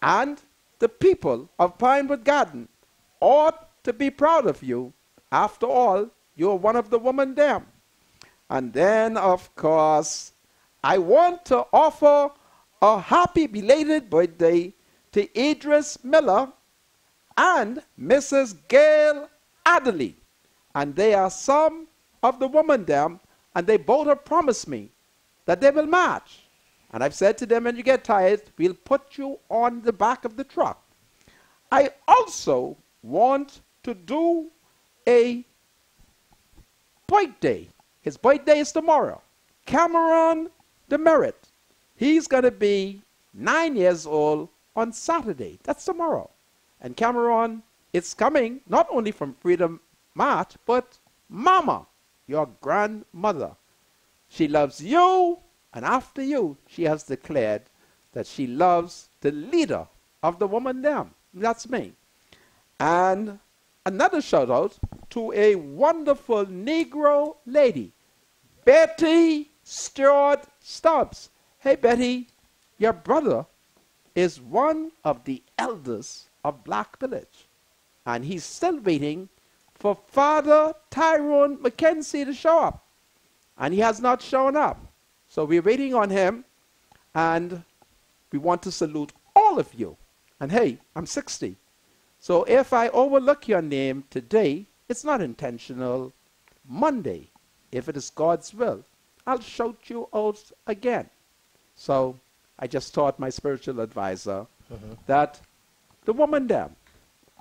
Speaker 2: And the people of Pinewood Garden ought to be proud of you. After all, you're one of the women there. And then, of course, I want to offer a happy belated birthday to Idris Miller and Mrs. Gail Adderley. And they are some of the women there, and they both have promised me that they will march. And I've said to them, when you get tired, we'll put you on the back of the truck. I also want to do a birthday. His birthday is tomorrow. Cameron Demerit. He's going to be 9 years old on Saturday. That's tomorrow. And Cameron, it's coming not only from Freedom March, but Mama, your grandmother. She loves you, and after you, she has declared that she loves the leader of the woman there. That's me. And another shout out to a wonderful Negro lady, Betty Stewart Stubbs. Hey, Betty, your brother is one of the elders of Black Village. And he's still waiting for Father Tyrone McKenzie to show up. And he has not shown up. So we're waiting on him. And we want to salute all of you. And hey, I'm 60. So if I overlook your name today, it's not intentional. Monday, if it is God's will, I'll shout you out again. So I just taught my spiritual advisor that the woman there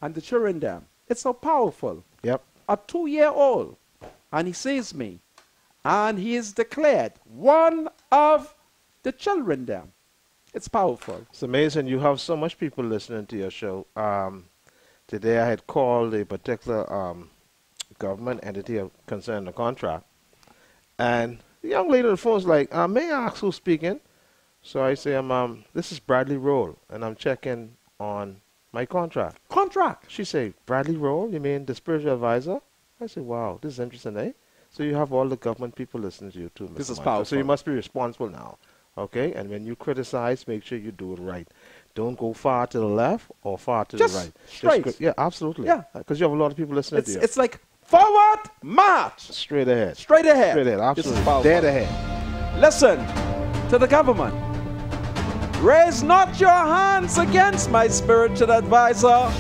Speaker 2: and the children there, it's so powerful.
Speaker 4: Yep.
Speaker 2: A 2-year-old, and he sees me, and he is declared one of the children there. It's powerful.
Speaker 4: It's amazing. You have so much people listening to your show. Today I had called a particular government entity concerning the contract, and the young lady on the phone was like, may I ask who's speaking? So I say, this is Bradley Roll, and I'm checking on my contract.
Speaker 2: Contract?
Speaker 4: She say, Bradley Roll? You mean the spiritual advisor? I say, wow, this is interesting, eh? So you have all the government people listening to you too, Mr.
Speaker 2: This is
Speaker 4: Michael.
Speaker 2: powerful.
Speaker 4: So you must be responsible now, okay? And when you criticize, make sure you do it right. Don't go far to the left or far to
Speaker 2: Just
Speaker 4: the right.
Speaker 2: straight.
Speaker 4: Yeah, absolutely.
Speaker 2: Yeah.
Speaker 4: Because you have a lot of people listening to you.
Speaker 2: It's like forward, march.
Speaker 4: Straight ahead.
Speaker 2: Straight ahead.
Speaker 4: Straight ahead,
Speaker 2: This is
Speaker 4: absolutely.
Speaker 2: powerful.
Speaker 4: Dead ahead.
Speaker 2: Listen to the government. Raise not your hands against my spiritual advisor,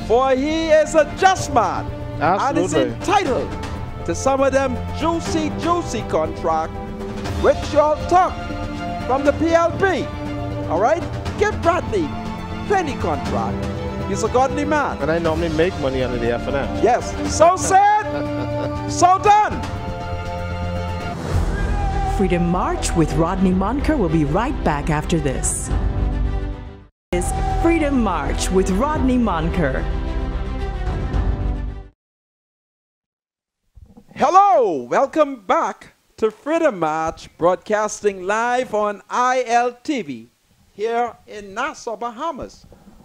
Speaker 2: for he is a just man and is
Speaker 4: Absolutely.
Speaker 2: entitled to some of them juicy contract which y'all took from the PLP. All right? Give Bradley plenty contract. He's a godly man.
Speaker 4: And I normally make money under the F&M.
Speaker 2: Yes. So said, so done.
Speaker 1: Freedom March with Rodney Monker will be right back after this. Is Freedom March with Rodney Monker.
Speaker 2: Hello, welcome back to Freedom March, broadcasting live on ILTV here in Nassau, Bahamas.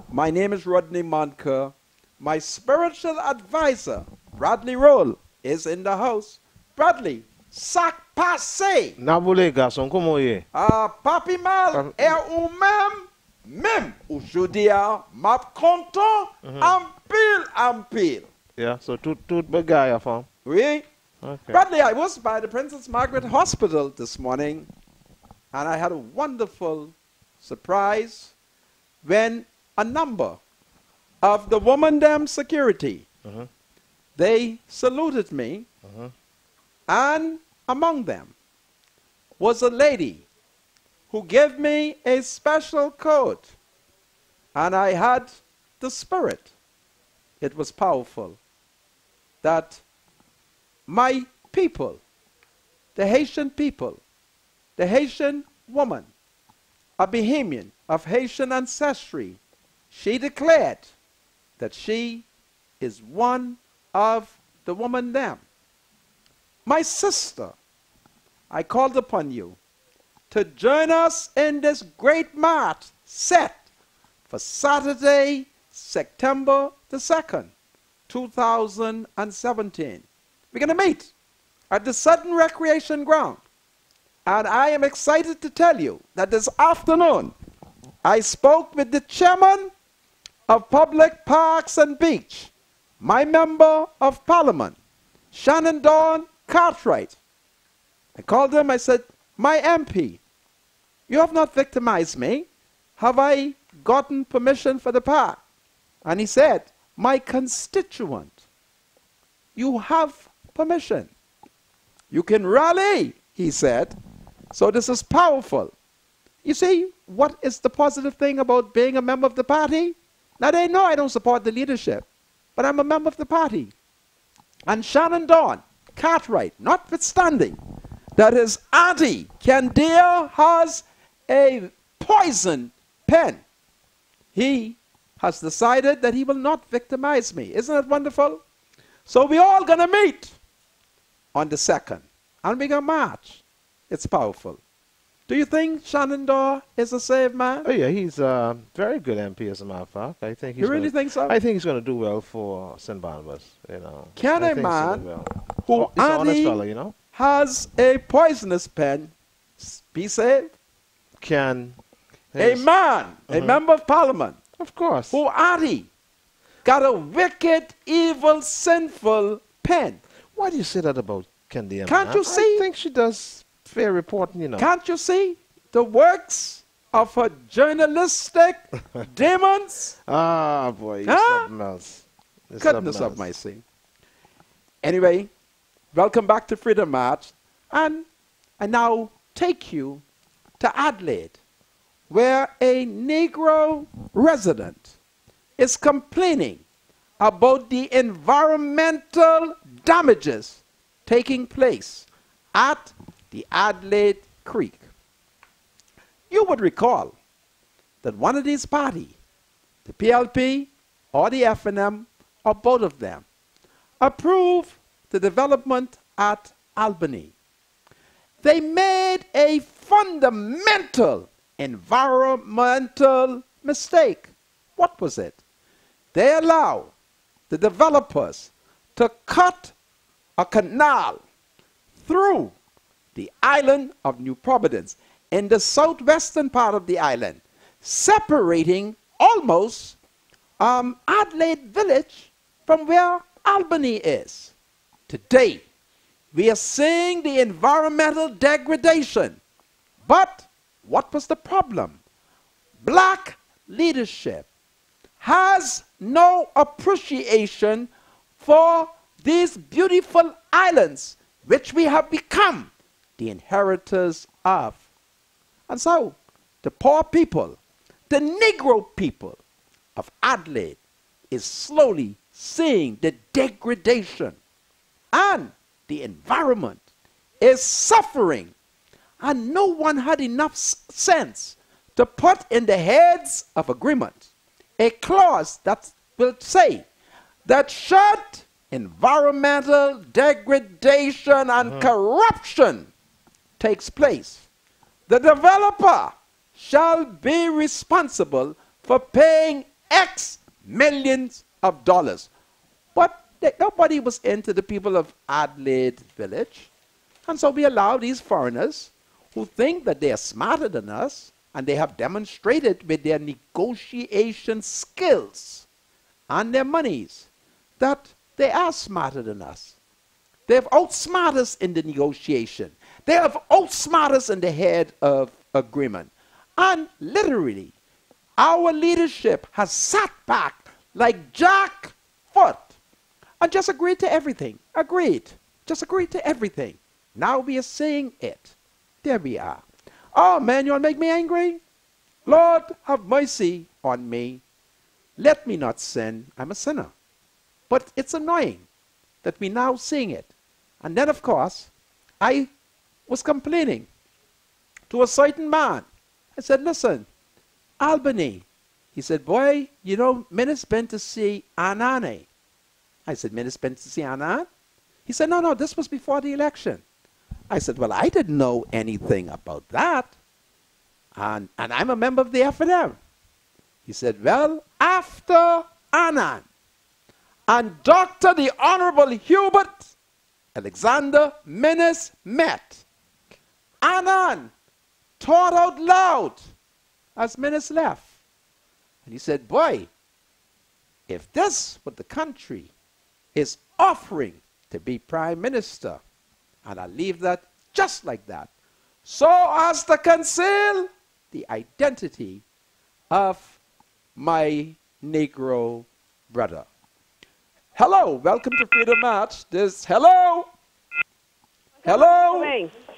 Speaker 2: My name is Rodney Monker. My spiritual advisor, Bradley Roll, is in the house. Bradley, sac passé.
Speaker 4: Nabule garçon, comment est?
Speaker 2: Papi mal, ou même, aujourd'hui, m'a content, en pile.
Speaker 4: Yeah, so tout bagay fam.
Speaker 2: Oui.
Speaker 4: Okay.
Speaker 2: Bradley, I was by the Princess Margaret Hospital this morning, and I had a wonderful surprise when a number of the woman damn security, they saluted me, and among them was a lady who gave me a special coat, and I had the spirit. It was powerful that my people, the Haitian people, the Haitian woman, a Bahamian of Haitian ancestry, she declared that she is one of the woman them. My sister, I called upon you to join us in this great march set for Saturday, September the 2nd, 2017. We're going to meet at the Sutton Recreation Ground. And I am excited to tell you that this afternoon, I spoke with the chairman of Public Parks and Beach, my member of Parliament, Shannon Dawn Cartwright. I called him, I said, my MP, you have not victimized me. Have I gotten permission for the park? And he said, my constituent, you have permission. You can rally, he said. So this is powerful. You see, what is the positive thing about being a member of the party? Now they know I don't support the leadership, but I'm a member of the party. And Shannon Dawn Cartwright, notwithstanding that his auntie, Candia, has a poison pen, he has decided that he will not victimize me. Isn't that wonderful? So we're all going to meet on the 2nd, and we're going to march. It's powerful. Do you think Shannon Daw is a saved man?
Speaker 4: Oh yeah, he's a very good MP as a matter of fact. I think he's
Speaker 2: You really think so?
Speaker 4: I think he's going to do well for St. Barnabas. You know.
Speaker 2: Can a man who
Speaker 4: he's an honest
Speaker 2: only
Speaker 4: fella, you know,
Speaker 2: has a poisonous pen be saved?
Speaker 4: can
Speaker 2: A man, a member of parliament,
Speaker 4: of course.
Speaker 2: who Adi got a wicked, evil, sinful pen.
Speaker 4: Why do you say that about Candy?
Speaker 2: Can't you see?
Speaker 4: I think she does fair reporting, you know.
Speaker 2: Can't you see the works of her journalistic demons?
Speaker 4: Ah, boy,
Speaker 2: Huh?
Speaker 4: something else. It's
Speaker 2: Goodness
Speaker 4: something
Speaker 2: of my
Speaker 4: else.
Speaker 2: sea. Anyway, welcome back to Freedom March. And I now take you to Adelaide, where a Negro resident is complaining about the environmental damages taking place at the Adelaide Creek. You would recall that one of these parties, the PLP or the FNM, or both of them, approved the development at Albany. They made a fundamental environmental mistake. What was it? They allowed the developers to cut a canal through the island of New Providence in the southwestern part of the island, separating almost Adelaide Village from where Albany is. Today, we are seeing the environmental degradation. But what was the problem? Black leadership has no appreciation for these beautiful islands which we have become the inheritors of. And so, the poor people, the Negro people of Adelaide is slowly seeing the degradation, and the environment is suffering And no one had enough sense to put in the heads of agreement a clause that will say that should environmental degradation and corruption takes place, the developer shall be responsible for paying X millions of dollars. But nobody was into the people of Adelaide Village. And so we allow these foreigners who think that they are smarter than us, and they have demonstrated with their negotiation skills and their monies that they are smarter than us. They have outsmarted us in the negotiation. They have outsmarted us in the head of agreement. And literally, our leadership has sat back like Jack Foot and just agreed to everything. Agreed. Just agreed to everything. Now we are seeing it. There we are. Oh man, you want to make me angry? Lord, have mercy on me. Let me not sin. I'm a sinner. But it's annoying that we now seeing it. And then, of course, I was complaining to a certain man. I said, listen, Albany. He said, boy, you know, Minnie's been to see Anane. I said, Minnie's been to see Anan? He said, no, this was before the election. I said, well, I didn't know anything about that. And I'm a member of the F&M. He said, well, after Annan and Dr. the Honorable Hubert Alexander Minnis met, Annan thought out loud as Minnis left. And he said, boy, if this what the country is offering to be prime minister, and I leave that just like that, so as to conceal the identity of my Negro brother. Hello, welcome to Freedom March. Hello?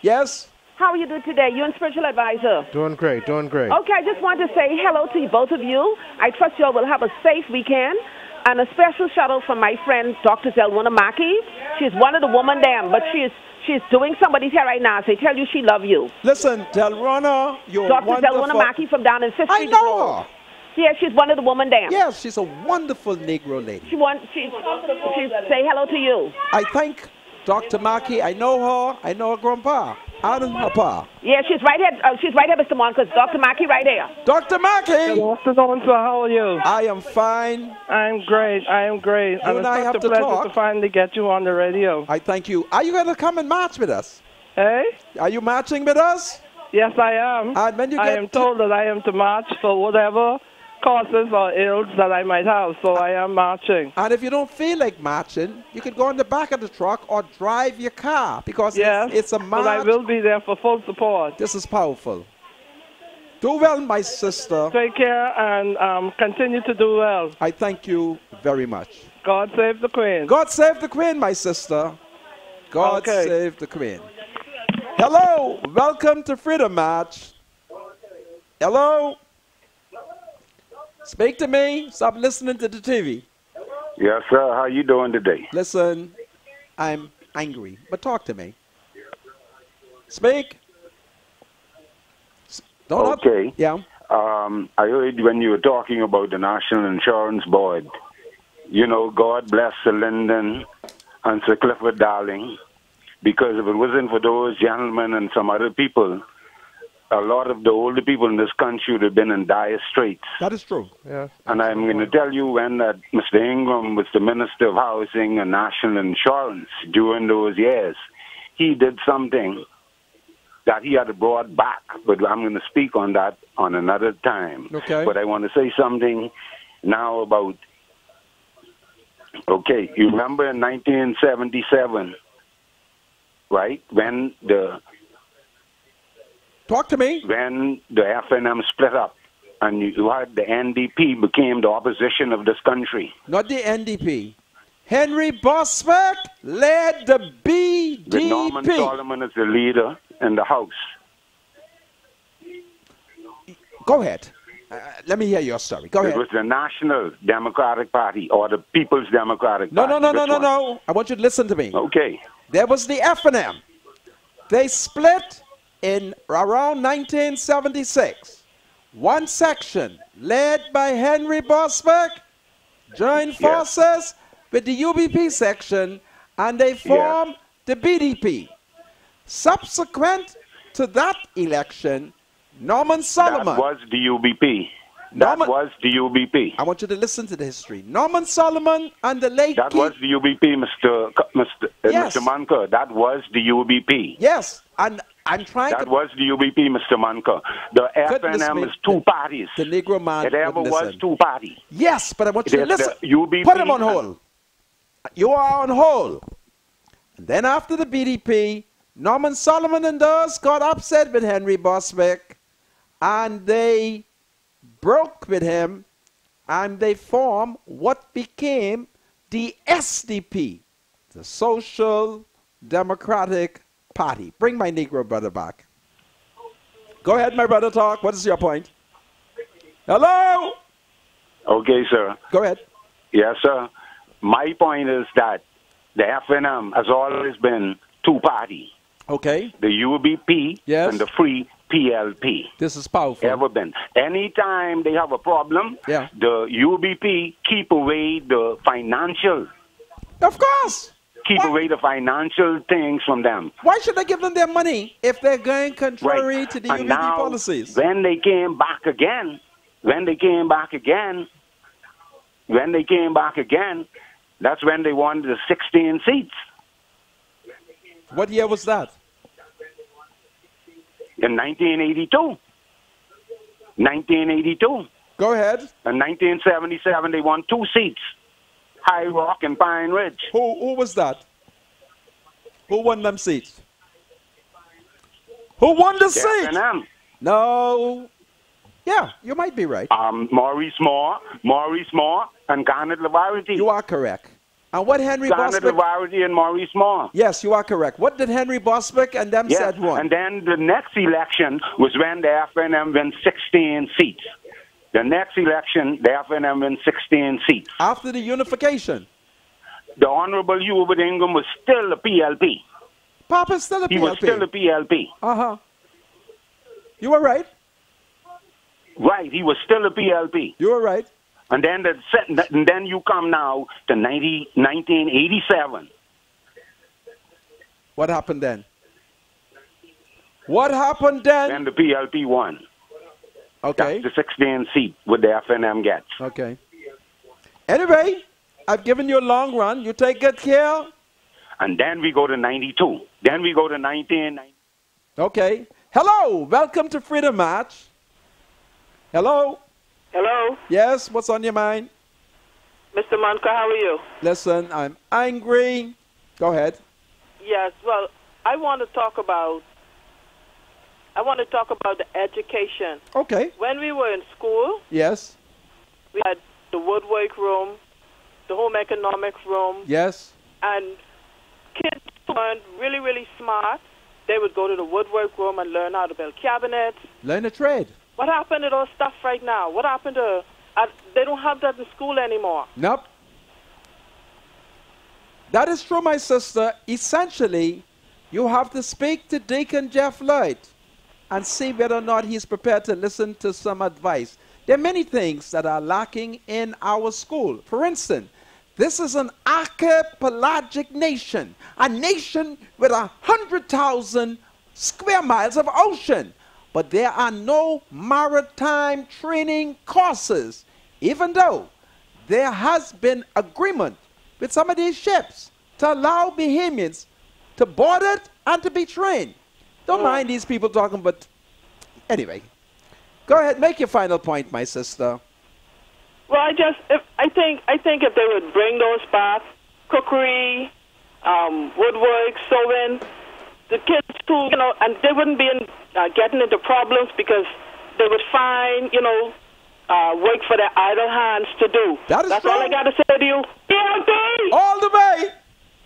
Speaker 2: Yes?
Speaker 5: How are you doing today? You're a spiritual advisor.
Speaker 4: Doing great, doing great.
Speaker 5: Okay, I just want to say hello to both of you. I trust you all will have a safe weekend. And a special shout out from my friend, Dr. Zelwana Maki. She's one of the women there, but she's doing somebody's hair right now. So tell you she love you.
Speaker 2: Listen, Delrona, you're
Speaker 5: Dr.
Speaker 2: wonderful.
Speaker 5: Zelwana Maki from down in 5th Street.
Speaker 2: I know her.
Speaker 5: Yeah, she's one of the women there.
Speaker 2: Yes, she's a wonderful Negro lady.
Speaker 5: She say hello to you.
Speaker 2: I thank Dr. Maki. I know her. I know her grandpa. I don't know her pa.
Speaker 5: Yeah, she's right here. She's right here, Mr. Moncus. Dr. Maki right here.
Speaker 2: Dr. Maki!
Speaker 3: Mr. Donson, how are you?
Speaker 2: I am fine.
Speaker 3: I'm great. I am great.
Speaker 2: You and I have to talk.
Speaker 3: To finally get you on the radio.
Speaker 2: I thank you. Are you going to come and march with us?
Speaker 3: Hey?
Speaker 2: Are you marching with us?
Speaker 3: Yes, I am.
Speaker 2: And when you
Speaker 3: I am told that I am to march for whatever causes or ills that I might have, so I am marching.
Speaker 2: And if you don't feel like marching, you can go in the back of the truck or drive your car, because it's a march.
Speaker 3: But I will be there for full support.
Speaker 2: This is powerful. Do well, my sister.
Speaker 3: Take care and continue to do well.
Speaker 2: I thank you very much.
Speaker 3: God save the Queen.
Speaker 2: God save the Queen, my sister. God save the Queen. Hello, welcome to Freedom March. Hello. Speak to me. Stop listening to the TV.
Speaker 6: Yes, sir. How you doing today?
Speaker 2: Listen, I'm angry, but talk to me. Speak.
Speaker 6: Okay.
Speaker 2: Yeah.
Speaker 6: I heard when you were talking about the National Insurance Board, you know, God bless Sir Lyndon and Sir Clifford Darling, because if it wasn't for those gentlemen and some other people, a lot of the older people in this country would have been in dire straits.
Speaker 2: That is true.
Speaker 4: Yeah.
Speaker 6: And I'm going to tell you, when Mr. Ingram was the Minister of Housing and National Insurance during those years, he did something that he had brought back. But I'm going to speak on that on another time.
Speaker 2: Okay.
Speaker 6: But I want to say something now about, you remember in 1977, right, when the...
Speaker 2: Talk to me.
Speaker 6: When the F&M split up and you had the NDP became the opposition of this country.
Speaker 2: Not the NDP. Henry Boswick led the BDP.
Speaker 6: With Norman Solomon as the leader in the House.
Speaker 2: Go ahead. Let me hear your story. Go ahead.
Speaker 6: It was the National Democratic Party or the People's Democratic Party.
Speaker 2: No. I want you to listen to me.
Speaker 6: Okay.
Speaker 2: There was the F&M. They split in around 1976, one section led by Henry Bosbeck joined forces with the UBP section, and they formed the BDP. Subsequent to that election, Norman Solomon.
Speaker 6: That was the UBP. That was the UBP.
Speaker 2: I want you to listen to the history. Norman Solomon and the late
Speaker 6: That was the UBP, Mr. Manka. That was the UBP.
Speaker 2: Yes, and I'm trying
Speaker 6: That was the UBP, Mr. Manka. The FNM is two parties.
Speaker 2: The Negro man.
Speaker 6: It ever was two parties.
Speaker 2: Yes, but I want you to listen.
Speaker 6: UBP
Speaker 2: Put him on hold. You are on hold. And then after the BDP, Norman Solomon and those got upset with Henry Bosbeck, and they broke with him, and they formed what became the SDP, the Social Democratic Party. Bring my Negro brother back. Go ahead, my brother, talk. What is your point? Hello?
Speaker 6: Okay, sir.
Speaker 2: Go ahead.
Speaker 6: Yes, sir. My point is that the FNM has always been two-party.
Speaker 2: Okay.
Speaker 6: The UBP and the Free PLP.
Speaker 2: This is powerful.
Speaker 6: Ever been. Anytime they have a problem, the UBP keep away the financial.
Speaker 2: Of course.
Speaker 6: Keep away the financial things from them.
Speaker 2: Why should I give them their money if they're going contrary to the
Speaker 6: and
Speaker 2: UBP
Speaker 6: now,
Speaker 2: policies?
Speaker 6: When they came back again, that's when they won the 16 seats.
Speaker 2: What year was that?
Speaker 6: In 1982. 1982.
Speaker 2: Go ahead.
Speaker 6: In 1977, they won 2 seats. High Rock and Pine Ridge.
Speaker 2: Who was that? Who won them seats? Who won the seat? No. Yeah, you might be right.
Speaker 6: Maurice Moore, and Garnet Lavarity.
Speaker 2: You are correct. And what Henry
Speaker 6: Garnet
Speaker 2: Bosbeck...
Speaker 6: Lavarity and Maurice Moore.
Speaker 2: Yes, you are correct. What did Henry Bosbeck and them said won?
Speaker 6: And then the next election was when the FNM won 16 seats. The next election, the FNM won 16 seats.
Speaker 2: After the unification?
Speaker 6: The Honorable Hubert Ingham was still a PLP.
Speaker 2: Papa's still a PLP?
Speaker 6: He was still a PLP.
Speaker 2: Uh-huh. You were right.
Speaker 6: Right, he was still a PLP.
Speaker 2: You were right.
Speaker 6: And then you come now to 1987.
Speaker 2: What happened then? What happened then?
Speaker 6: Then the PLP won.
Speaker 2: Okay.
Speaker 6: That's the 16th seat with the FNM gets.
Speaker 2: Okay. Anyway, I've given you a long run. You take good care.
Speaker 6: And then we go to 92. Then we go to 1990.
Speaker 2: Okay. Hello. Welcome to Freedom March. Hello.
Speaker 3: Hello.
Speaker 2: Yes, what's on your mind?
Speaker 3: Mr. Manka, how are you?
Speaker 2: Listen, I'm angry. Go ahead.
Speaker 3: Yes, well, I want to talk about the education.
Speaker 2: Okay.
Speaker 3: When we were in school,
Speaker 2: yes,
Speaker 3: we had the woodwork room, the home economics room.
Speaker 2: Yes.
Speaker 3: And kids who weren't really, really smart, they would go to the woodwork room and learn how to build cabinets.
Speaker 2: Learn a trade.
Speaker 3: What happened to those stuff right now? What happened to... they don't have that in school anymore.
Speaker 2: Nope. That is true, my sister. Essentially, you have to speak to Deacon Jeff Lloyd and see whether or not he's prepared to listen to some advice. There are many things that are lacking in our school. For instance, this is an archipelagic nation, a nation with 100,000 square miles of ocean. But there are no maritime training courses, even though there has been agreement with some of these ships to allow Bahamians to board it and to be trained. Don't mind these people talking, but anyway. Go ahead, make your final point, my sister.
Speaker 3: Well, I think if they would bring those back, cookery, woodwork, sewing, the kids who, and they wouldn't be getting into problems because they would find, work for their idle hands to do. That's true. All I got to say to you. PLP!
Speaker 2: All the way!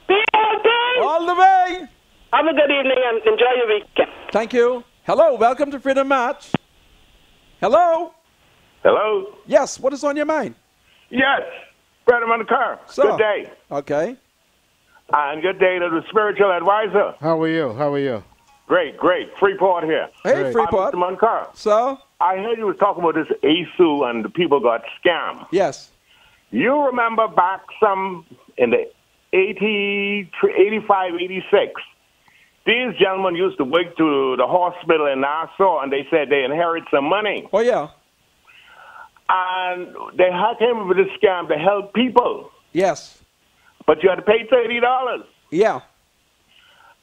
Speaker 3: PLP!
Speaker 2: All the way!
Speaker 3: Have a good evening and enjoy your weekend.
Speaker 2: Thank you. Hello, welcome to Freedom March. Hello?
Speaker 7: Hello?
Speaker 2: Yes, what is on your mind?
Speaker 7: Yes, Brother Manka. Good day.
Speaker 2: Okay.
Speaker 7: And good day to the spiritual advisor.
Speaker 4: How are you? How are you?
Speaker 7: Great, great. Freeport here.
Speaker 2: Hey, Freeport.
Speaker 7: Mr. Moncur.
Speaker 2: So?
Speaker 7: I heard you was talking about this ASU and the people got scammed.
Speaker 2: Yes.
Speaker 7: You remember back some in the 85, 86, these gentlemen used to work to the hospital in Nassau, and they said they inherit some money.
Speaker 2: Oh, yeah.
Speaker 7: And they came up with this scam to help people.
Speaker 2: Yes.
Speaker 7: But you had to pay $30.
Speaker 2: Yeah.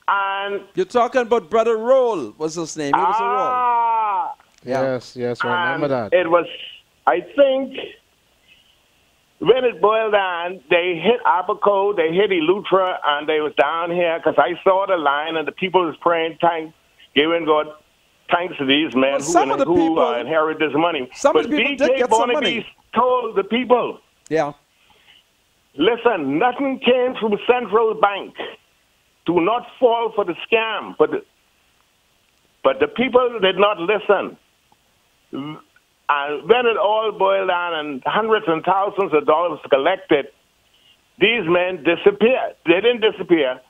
Speaker 7: And
Speaker 2: you're talking about Brother Roll, was his name. He was a Roll.
Speaker 4: Yeah. Yes, I remember that.
Speaker 7: It was, I think, when it boiled down, they hit Abaco, they hit Elutra, and they was down here because I saw the line and the people was praying, giving God thanks to these men who inherit this money.
Speaker 2: Some
Speaker 7: but
Speaker 2: of the people
Speaker 7: BK
Speaker 2: did get some money.
Speaker 7: Told the people, listen, nothing came from Central Bank. Do not fall for the scam. But the people did not listen. And when it all boiled down and hundreds and thousands of dollars collected, these men disappeared. They didn't disappear.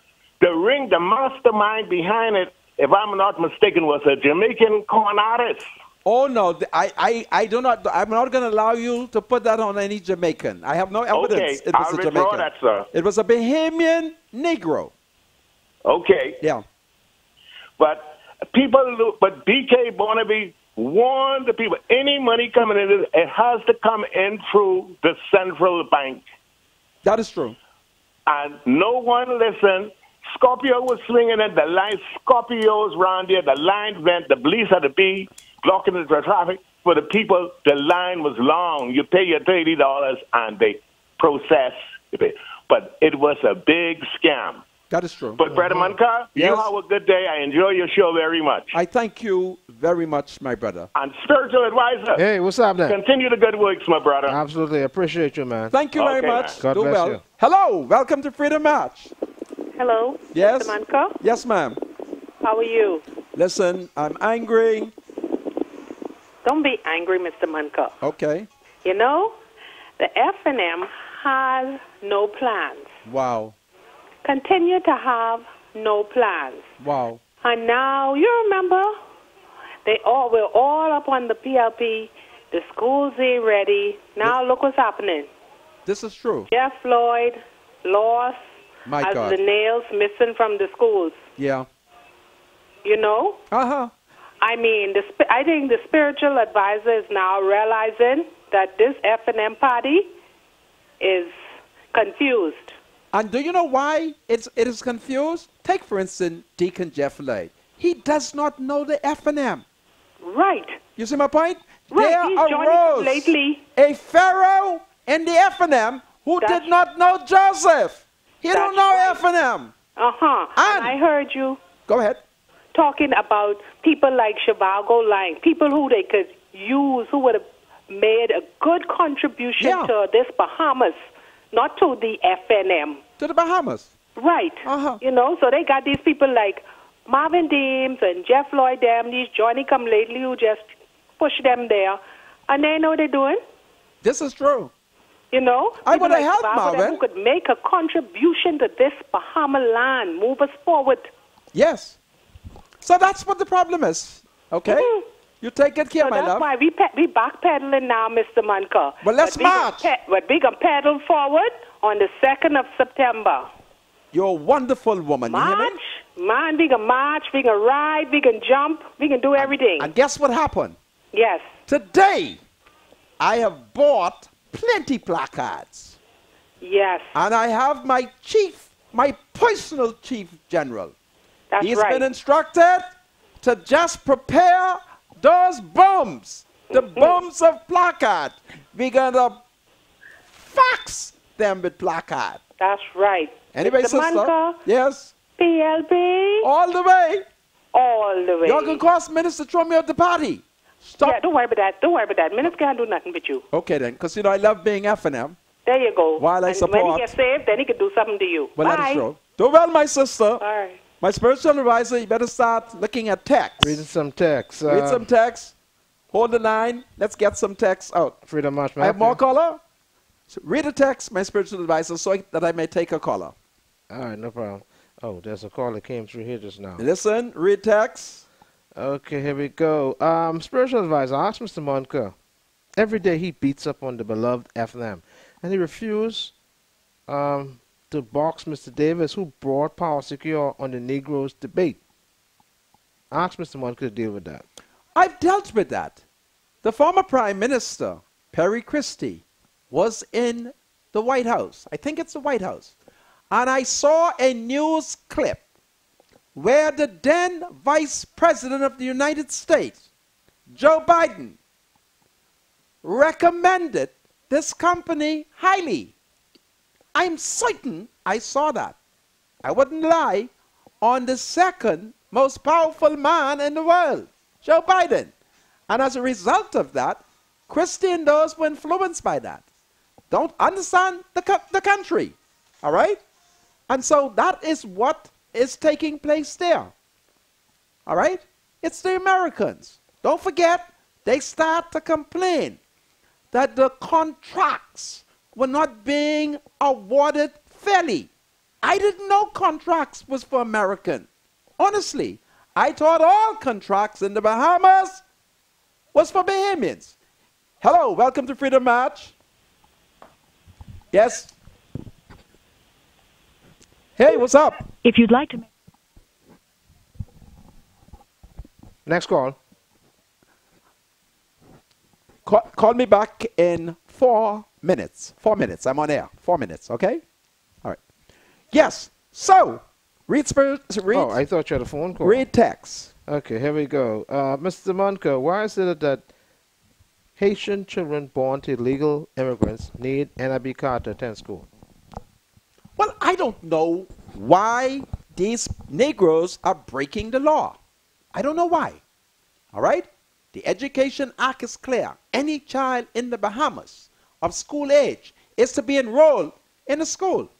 Speaker 7: The mastermind behind it, if I'm not mistaken, was a Jamaican con artist.
Speaker 2: Oh, no, I do not. I'm not going to allow you to put that on any Jamaican. I have no evidence it was a Jamaican.
Speaker 7: I'll withdraw that, sir.
Speaker 2: It was a Bahamian Negro.
Speaker 7: Okay.
Speaker 2: Yeah.
Speaker 7: But BK Barnaby warned the people, any money coming in, it has to come in through the central bank.
Speaker 2: That is true.
Speaker 7: And no one listened. Scorpio was swinging in the line. Scorpios round there. The line went. The police had to be blocking the traffic. For the people, the line was long. You pay your $30 and they process it. But it was a big scam.
Speaker 2: That is true.
Speaker 7: But, Brother Moncur, you have a good day. I enjoy your show very much.
Speaker 2: I thank you very much, my brother.
Speaker 7: And spiritual advisor.
Speaker 4: Hey, what's up, then?
Speaker 7: Continue the good works, my brother.
Speaker 4: Absolutely. Appreciate you, man.
Speaker 2: Thank you very much.
Speaker 4: Man. God bless you.
Speaker 2: Hello. Welcome to Freedom March.
Speaker 3: Hello.
Speaker 2: Yes.
Speaker 3: Mr. Moncur?
Speaker 2: Yes, ma'am.
Speaker 3: How are you?
Speaker 2: Listen, I'm angry.
Speaker 3: Don't be angry, Mr. Moncur.
Speaker 2: Okay.
Speaker 3: You know, the FNM has no plans.
Speaker 2: Wow.
Speaker 3: Continue to have no plans.
Speaker 2: Wow.
Speaker 3: And now, you remember, we're all up on the PLP. The schools ain't ready. Now look what's happening.
Speaker 2: This is true.
Speaker 3: Jeff Floyd lost as
Speaker 2: God.
Speaker 3: the nails missing from the schools.
Speaker 2: Yeah.
Speaker 3: You know?
Speaker 2: Uh-huh.
Speaker 3: I mean, I think the spiritual advisor is now realizing that this FNM party is confused.
Speaker 2: And do you know why it is confused? Take, for instance, Deacon Jeff Lloyd. He does not know the FNM.
Speaker 3: Right.
Speaker 2: You see my point?
Speaker 3: Right.
Speaker 2: There
Speaker 3: He's
Speaker 2: arose
Speaker 3: lately
Speaker 2: a pharaoh in the FNM who did not know Joseph. He don't know FNM.
Speaker 3: Uh-huh. And I heard you.
Speaker 2: Go ahead.
Speaker 3: Talking about people like Shivago Lang, people who they could use, who would have made a good contribution to this Bahamas, not to the FNM.
Speaker 2: To the Bahamas.
Speaker 3: Right. You know, so they got these people like Marvin Deems and Jeff Lloyd, these Johnny Come Lately who just push them there. And they know what they're doing.
Speaker 2: This is true.
Speaker 3: You know?
Speaker 2: I would have
Speaker 3: like
Speaker 2: helped Marvin.
Speaker 3: Who could make a contribution to this Bahama land, move us forward.
Speaker 2: Yes. So that's what the problem is. Okay? You take good care, my love.
Speaker 3: That's why we backpedaling now, Mr. Moncur.
Speaker 2: Well, let's march.
Speaker 3: But we can pedal forward on the 2nd of September.
Speaker 2: You're a wonderful woman.
Speaker 3: March?
Speaker 2: You hear me?
Speaker 3: Man, we can march, we can ride, we can jump, we can do everything.
Speaker 2: And guess what happened?
Speaker 3: Yes.
Speaker 2: Today, I have bought plenty placards.
Speaker 3: Yes.
Speaker 2: And I have my personal chief general.
Speaker 3: That's
Speaker 2: He's
Speaker 3: right.
Speaker 2: been instructed to just prepare those bombs, the bombs of placard. We're going to fax them with placard.
Speaker 3: That's right.
Speaker 2: Anyway,
Speaker 3: Mr.
Speaker 2: sister.
Speaker 3: Moncur,
Speaker 2: Yes.
Speaker 3: PLP.
Speaker 2: All the way.
Speaker 3: All the way.
Speaker 2: You're going to cost Minister throw me out the party. Stop.
Speaker 3: Yeah, don't worry about that. Don't worry about that. Minister can't do nothing with you.
Speaker 2: Okay, then. Because, I love being FNM.
Speaker 3: There you go.
Speaker 2: While I
Speaker 3: and
Speaker 2: support.
Speaker 3: when he gets saved, then he can do something to you.
Speaker 2: Well,
Speaker 3: Bye.
Speaker 2: that is true. Do well, my sister.
Speaker 3: All right.
Speaker 2: My spiritual advisor, you better start looking at text.
Speaker 4: Reading some text.
Speaker 2: Read some text. Hold the line. Let's get some text out.
Speaker 4: Freedom March.
Speaker 2: I have more caller. So read a text, my spiritual advisor, so that I may take a caller.
Speaker 4: All right, no problem. Oh, there's a call that came through here just now.
Speaker 2: Listen, read text.
Speaker 4: Okay, here we go. Spiritual advisor, ask Mr. Monka. Every day he beats up on the beloved FNM, and he refused to box Mr. Davis, who brought Power Secure on the Negroes debate. Ask Mr. Monka to deal with that.
Speaker 2: I've dealt with that. The former Prime Minister, Perry Christie, was in the White House. I think it's the White House. And I saw a news clip where the then Vice President of the United States, Joe Biden, recommended this company highly. I'm certain I saw that. I wouldn't lie on the second most powerful man in the world, Joe Biden. And as a result of that, Christie and those were influenced by that. Don't understand the country, all right? And so that is what is taking place there, all right? It's the Americans. Don't forget, they start to complain that the contracts were not being awarded fairly. I didn't know contracts was for American. Honestly, I thought all contracts in the Bahamas was for Bahamians. Hello, welcome to Freedom March. Yes? Hey, what's up?
Speaker 8: If you'd like to...
Speaker 4: Next call.
Speaker 2: Call me back in 4 minutes. 4 minutes. I'm on air. 4 minutes, okay? All right. Yes. So, read spirit. Read,
Speaker 4: oh, I thought you had a phone call.
Speaker 2: Read text.
Speaker 4: Okay, here we go. Mr. Monka, why is it that Haitian children born to illegal immigrants need NIB card to attend school?
Speaker 2: Well, I don't know why these Negroes are breaking the law. I don't know why. All right? The Education Act is clear. Any child in the Bahamas of school age is to be enrolled in a school.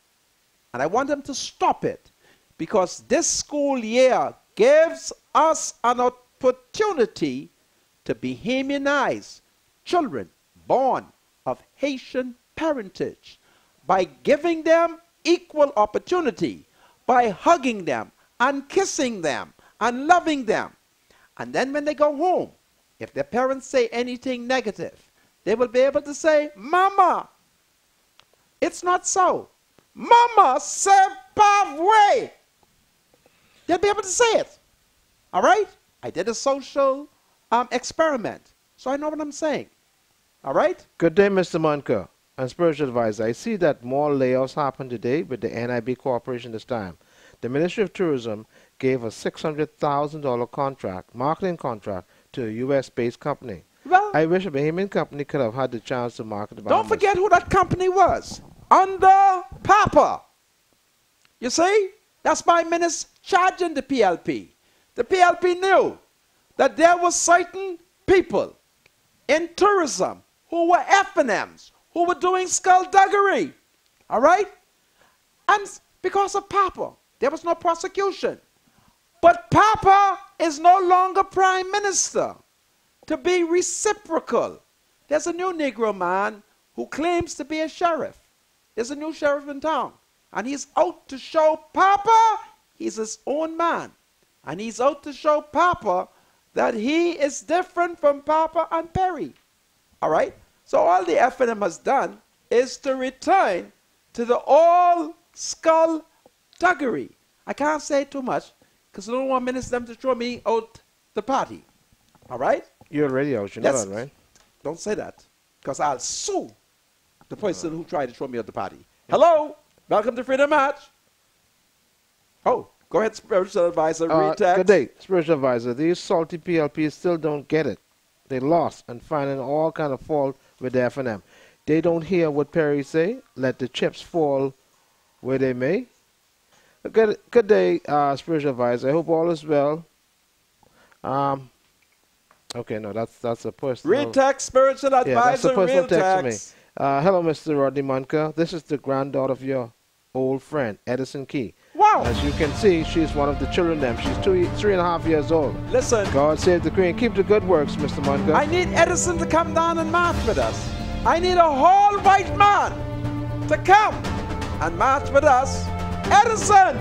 Speaker 2: And I want them to stop it because this school year gives us an opportunity to Bahamianize children born of Haitian parentage by giving them equal opportunity, by hugging them and kissing them and loving them. And then when they go home, if their parents say anything negative, they will be able to say, Mama, it's not so. Mama, c'est pas vrai. They'll be able to say it. All right? I did a social experiment, so I know what I'm saying. All right?
Speaker 4: Good day, Mr. Monka and spiritual advisor. I see that more layoffs happened today with the NIB Corporation this time. The Ministry of Tourism gave a $600,000 contract, marketing contract, to a U.S.-based company.
Speaker 2: Well,
Speaker 4: I wish a Bahamian company could have had the chance to market the Bahamas.
Speaker 2: Don't forget who that company was. Under Papa. You see? That's my minister charging the PLP. The PLP knew that there were certain people in tourism who were FNMs, who were doing skullduggery. All right? And because of Papa, there was no prosecution. But Papa is no longer prime minister. To be reciprocal, there's a new Negro man who claims to be a sheriff. There's a new sheriff in town. And he's out to show Papa he's his own man. And he's out to show Papa that he is different from Papa and Perry. All right? So all the FNM has done is to return to the old skullduggery. I can't say too much because I don't want minister them to throw me out the party. All right?
Speaker 4: You're already out. You're not out, right?
Speaker 2: Don't say that because I'll sue the person who tried to throw me out the party. Hello? Welcome to Freedom March. Oh, go ahead, spiritual advisor. Read text.
Speaker 4: Good day, spiritual advisor. These salty PLPs still don't get it. They lost and finding all kind of fault with the FNM. They don't hear what Perry say. Let the chips fall where they may. Good day, spiritual advisor. I hope all is well. Okay, no, that's a personal.
Speaker 2: Read text, spiritual advisor.
Speaker 4: Yeah, that's a personal
Speaker 2: real
Speaker 4: text
Speaker 2: text.
Speaker 4: to me. Hello, Mr. Rodney Monka. This is the granddaughter of your old friend, Edison Key.
Speaker 2: Wow.
Speaker 4: As you can see, she's one of the children. She's 3.5 years old.
Speaker 2: Listen.
Speaker 4: God save the Queen. Keep the good works, Mr. Monka.
Speaker 2: I need Edison to come down and march with us. I need a whole white man to come and march with us. Edison,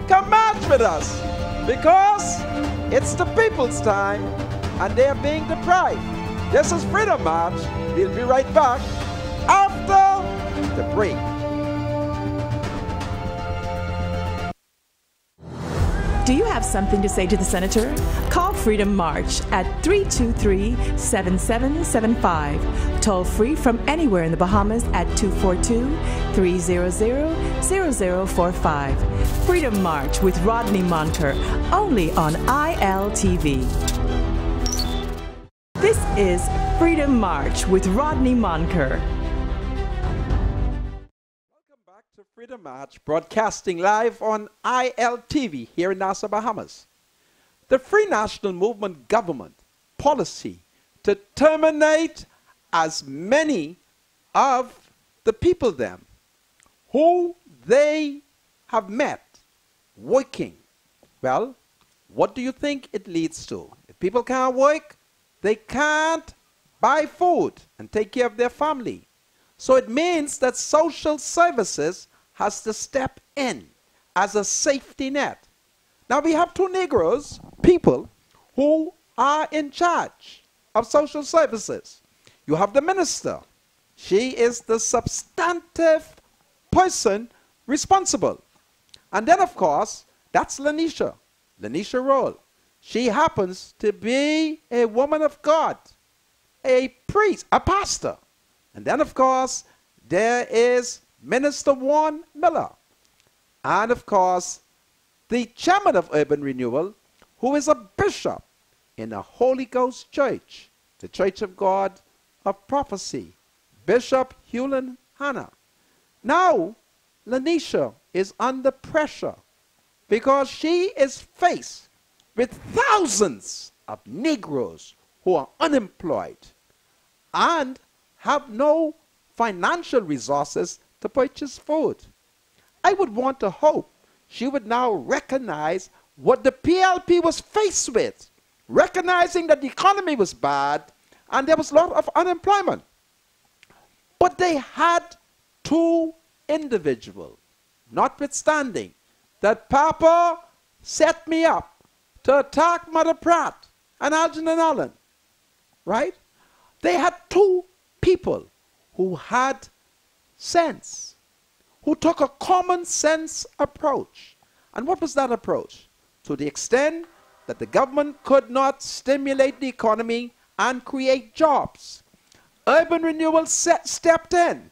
Speaker 2: come march with us, because it's the people's time and they are being deprived. This is Freedom March. We'll be right back after the break.
Speaker 1: Do you have something to say to the senator? Call Freedom March at 323-7775. Toll free from anywhere in the Bahamas at 242-300-0045. Freedom March with Rodney Monker, only on ILTV. This is Freedom March with Rodney Monker.
Speaker 2: To Freedom March, broadcasting live on ILTV here in Nassau, Bahamas. The Free National Movement government policy to terminate as many of the people them who they have met working. Well, what do you think it leads to? If people can't work, they can't buy food and take care of their family. So it means that social services has to step in as a safety net. Now we have two Negroes, people who are in charge of social services. You have the minister. She is the substantive person responsible. And then of course, that's Lanisha Roll. She happens to be a woman of God, a priest, a pastor. And then of course, there is Minister Warren Miller. And of course, the chairman of Urban Renewal, who is a bishop in a Holy Ghost church, the Church of God of Prophecy, Bishop Hewlin Hanna. Now, Lanisha is under pressure because she is faced with thousands of Negroes who are unemployed and have no financial resources to purchase food. I would want to hope she would now recognize what the PLP was faced with, recognizing that the economy was bad and there was a lot of unemployment. But they had two individuals, notwithstanding that Papa set me up to attack Mother Pratt and Algernon Allen, right? They had two people who had sense, who took a common sense approach. And what was that approach? To the extent that the government could not stimulate the economy and create jobs, Urban Renewal stepped in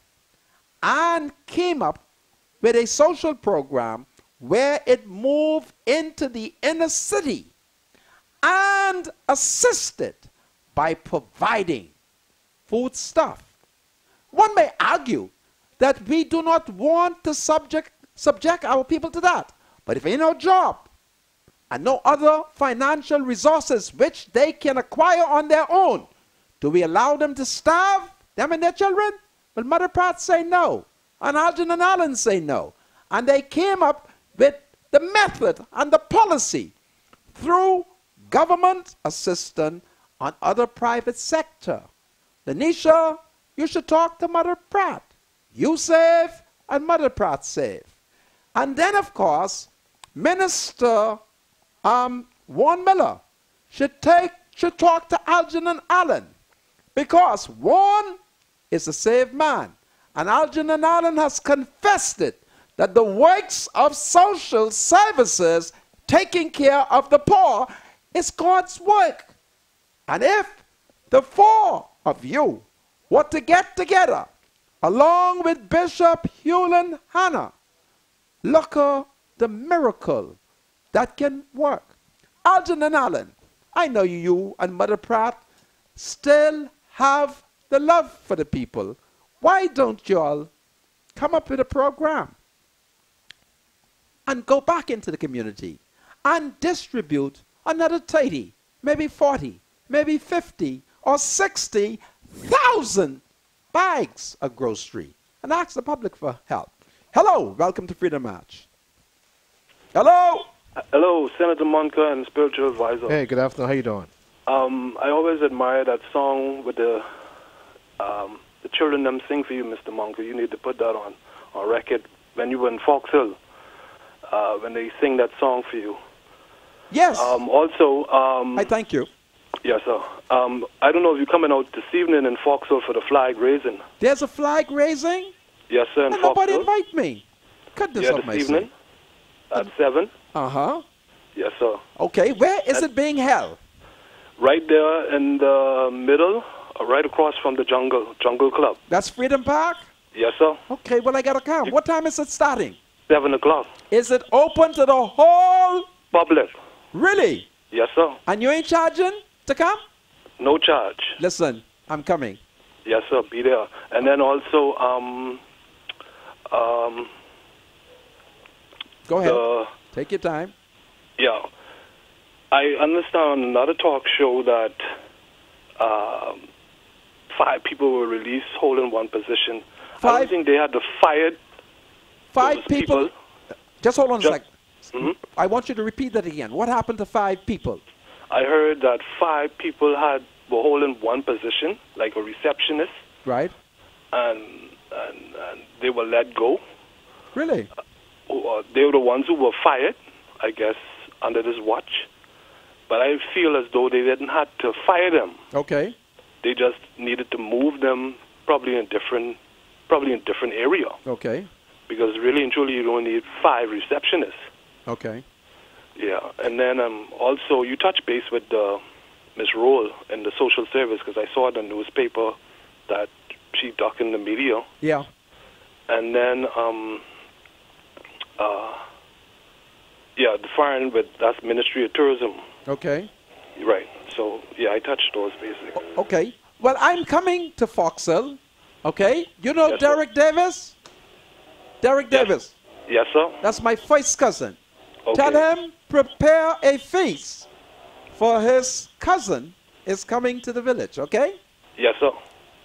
Speaker 2: and came up with a social program where it moved into the inner city and assisted by providing foodstuff. One may argue that we do not want to subject our people to that. But if ain't no job and no other financial resources which they can acquire on their own, do we allow them to starve, them and their children? Well, Mother Pratt say no, and Algernon Allen say no. And they came up with the method and the policy through government assistance on other private sector. Lanisha, you should talk to Mother Pratt. You save and Mother Pratt save. And then, of course, Minister Warren Miller should talk to Algernon Allen, because Warren is a saved man. And Algernon Allen has confessed it, that the works of social services, taking care of the poor, is God's work. And if the four of you were to get together, along with Bishop Hewlin Hanna, look at the miracle that can work. Algernon Allen, I know you and Mother Pratt still have the love for the people. Why don't you all come up with a program and go back into the community and distribute another 30, maybe 40, maybe 50 or 60,000 bags of grocery and ask the public for help. Hello, welcome to Freedom March. Hello.
Speaker 8: Hello, Senator Monker and Spiritual Advisor.
Speaker 4: Hey, good afternoon. How you doing?
Speaker 8: I always admire that song with the children them sing for you, Mr. Monker. You need to put that on record when you were in Fox Hill. when they sing that song for you.
Speaker 2: Yes.
Speaker 8: Also,
Speaker 2: I thank you.
Speaker 8: yes, sir. I don't know if you're coming out this evening in Foxville for the flag raising.
Speaker 2: There's a flag raising?
Speaker 8: Yes, sir, in
Speaker 2: And nobody
Speaker 8: Foxville.
Speaker 2: invite me. Goodness
Speaker 8: Yeah,
Speaker 2: of
Speaker 8: this evening at 7.
Speaker 2: Uh-huh.
Speaker 8: Yes, sir.
Speaker 2: Okay, where is it being held?
Speaker 8: Right there in the middle, right across from the Jungle Club.
Speaker 2: That's Freedom Park?
Speaker 8: Yes, sir.
Speaker 2: Okay, well, I got to come. What time is it starting?
Speaker 8: 7 o'clock.
Speaker 2: Is it open to the whole?
Speaker 8: Public.
Speaker 2: Really?
Speaker 8: Yes, sir.
Speaker 2: And you ain't charging to come?
Speaker 8: No charge.
Speaker 2: Listen, I'm coming.
Speaker 8: Yes, sir. Be there. And then also,
Speaker 2: Go ahead.
Speaker 8: the,
Speaker 2: Take your time.
Speaker 8: yeah, I understand on another talk show that 5 people were released holding one position. I
Speaker 2: 5?
Speaker 8: don't think they had to fire
Speaker 2: 5
Speaker 8: those
Speaker 2: people? Just hold on a
Speaker 8: Just-
Speaker 2: sec. I want you to repeat that again. What happened to 5 people?
Speaker 8: I heard that 5 people were holding one position, like a receptionist,
Speaker 2: Right?
Speaker 8: and they were let go.
Speaker 2: Really?
Speaker 8: They were the ones who were fired, I guess, under this watch. But I feel as though they didn't have to fire them.
Speaker 2: Okay.
Speaker 8: They just needed to move them probably in different area.
Speaker 2: Okay.
Speaker 8: Because really and truly, you don't need 5 receptionists.
Speaker 2: Okay.
Speaker 8: Yeah, and then also you touch base with Ms. Roll in the social service because I saw in the newspaper that she ducked in the media.
Speaker 2: Yeah.
Speaker 8: And then, the foreign with that's Ministry of Tourism.
Speaker 2: Okay.
Speaker 8: Right. So yeah, I touched those basically.
Speaker 2: Okay. Well, I'm coming to Foxhill. Okay. You know
Speaker 8: Yes, sir.
Speaker 2: Derek Davis? Derek
Speaker 8: Yes.
Speaker 2: Davis.
Speaker 8: Yes, sir.
Speaker 2: That's my first cousin.
Speaker 8: Okay.
Speaker 2: Tell him prepare a feast for his cousin is coming to the village, okay?
Speaker 8: Yes, sir.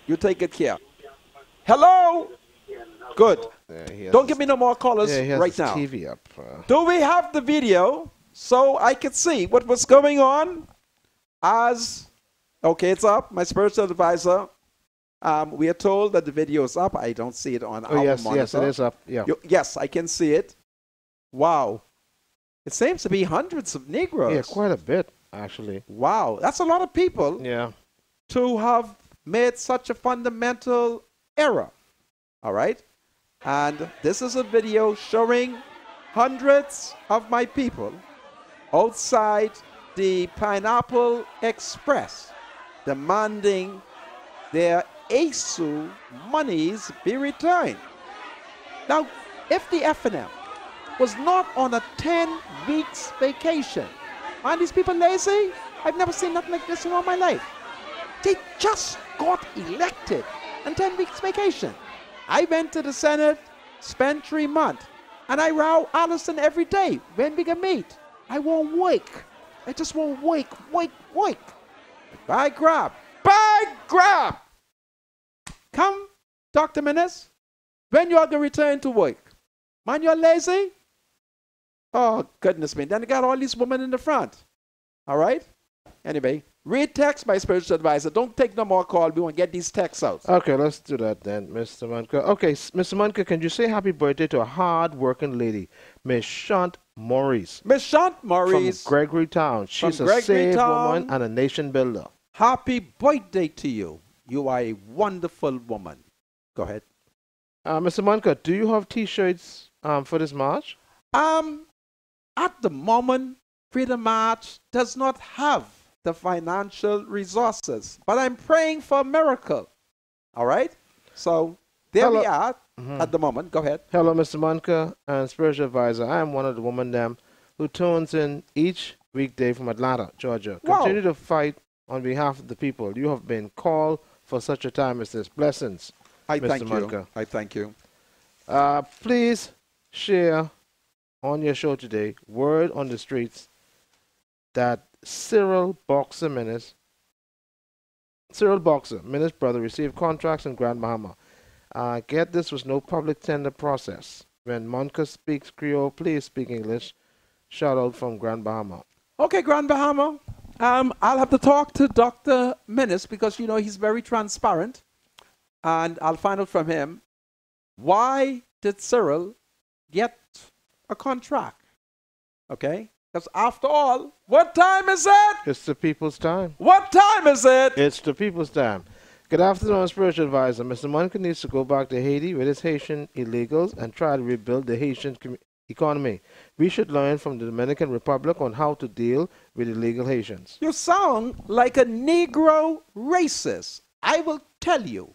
Speaker 2: You take good care. Hello? Good.
Speaker 4: Yeah, he has
Speaker 2: Don't
Speaker 4: his-
Speaker 2: give me no more callers
Speaker 4: Yeah, he has
Speaker 2: right
Speaker 4: his
Speaker 2: now.
Speaker 4: TV up.
Speaker 2: Do we have the video so I could see what was going on okay, it's up. My spiritual advisor, we are told that the video is up. I don't see it on our
Speaker 4: yes,
Speaker 2: monitor.
Speaker 4: yes, it is up. Yeah.
Speaker 2: Yes, I can see it. Wow. It seems to be hundreds of Negroes.
Speaker 4: Yeah, quite a bit, actually.
Speaker 2: Wow, that's a lot of people
Speaker 4: Yeah.
Speaker 2: to have made such a fundamental error. All right? And this is a video showing hundreds of my people outside the Pineapple Express demanding their ASU monies be returned. Now, if the FNM was not on a 10 weeks vacation, aren't these people lazy? I've never seen nothing like this in all my life. They just got elected on 10 weeks vacation. I went to the Senate, spent 3 months, and I row Allison every day when we can meet. I won't wake. I just won't wake. By grab. Come, Dr. Menace, when you are going to return to work? Man, you're lazy? Oh, goodness me. Then you got all these women in the front. All right? Anyway, read text, my spiritual advisor. Don't take no more call. We want to get these texts out.
Speaker 4: Okay, let's do that then, Mr. Manka. Okay, Mr. Manka, can you say happy birthday to a hard-working lady, Miss Shant Maurice
Speaker 2: Miss Shant Maurice.
Speaker 4: from Gregory Town. She's
Speaker 2: From
Speaker 4: a
Speaker 2: Gregory
Speaker 4: saved
Speaker 2: Town.
Speaker 4: woman and a nation builder.
Speaker 2: Happy birthday to you. You are a wonderful woman. Go ahead.
Speaker 4: Mr. Manka, do you have T-shirts for this march?
Speaker 2: At the moment, Freedom March does not have the financial resources, but I'm praying for a miracle. All right? So there we are at the moment. Go ahead.
Speaker 4: Hello, Mr. Manka and Spiritual Advisor. I am one of the women them who tunes in each weekday from Atlanta, Georgia.
Speaker 2: Wow.
Speaker 4: Continue to fight on behalf of the people. You have been called for such a time as this. Blessings,
Speaker 2: I
Speaker 4: Mr.
Speaker 2: thank you.
Speaker 4: Manka.
Speaker 2: I thank you.
Speaker 4: Please share on your show today word on the streets that Cyril Boxer, Menace's brother, received contracts in Grand Bahama. Get this, was no public tender process. When Manka speaks Creole, please speak English. Shout out from Grand Bahama.
Speaker 2: Okay, Grand Bahama. I'll have to talk to Dr. Menace because, you know, he's very transparent. And I'll find out from him, why did Cyril get a contract. Okay? Because after all, what time is it?
Speaker 4: It's the people's time.
Speaker 2: What time is it?
Speaker 4: It's the people's time. Good afternoon, spiritual advisor. Mr. Monica needs to go back to Haiti with his Haitian illegals and try to rebuild the Haitian economy. We should learn from the Dominican Republic on how to deal with illegal Haitians.
Speaker 2: You sound like a Negro racist. I will tell you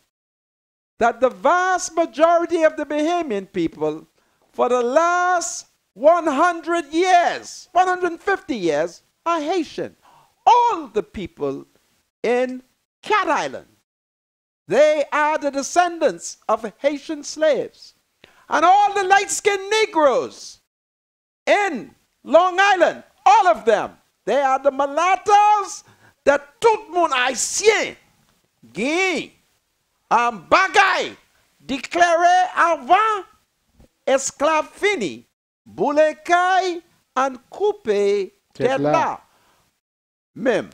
Speaker 2: that the vast majority of the Bahamian people for the last 100 years, 150 years, are Haitian. All the people in Cat Island, they are the descendants of Haitian slaves. And all the light-skinned Negroes in Long Island, all of them, they are the mulattoes that tout moun haïtien qui bagay déclaré avant esclave fini, boule kay and coupe tête là. Même,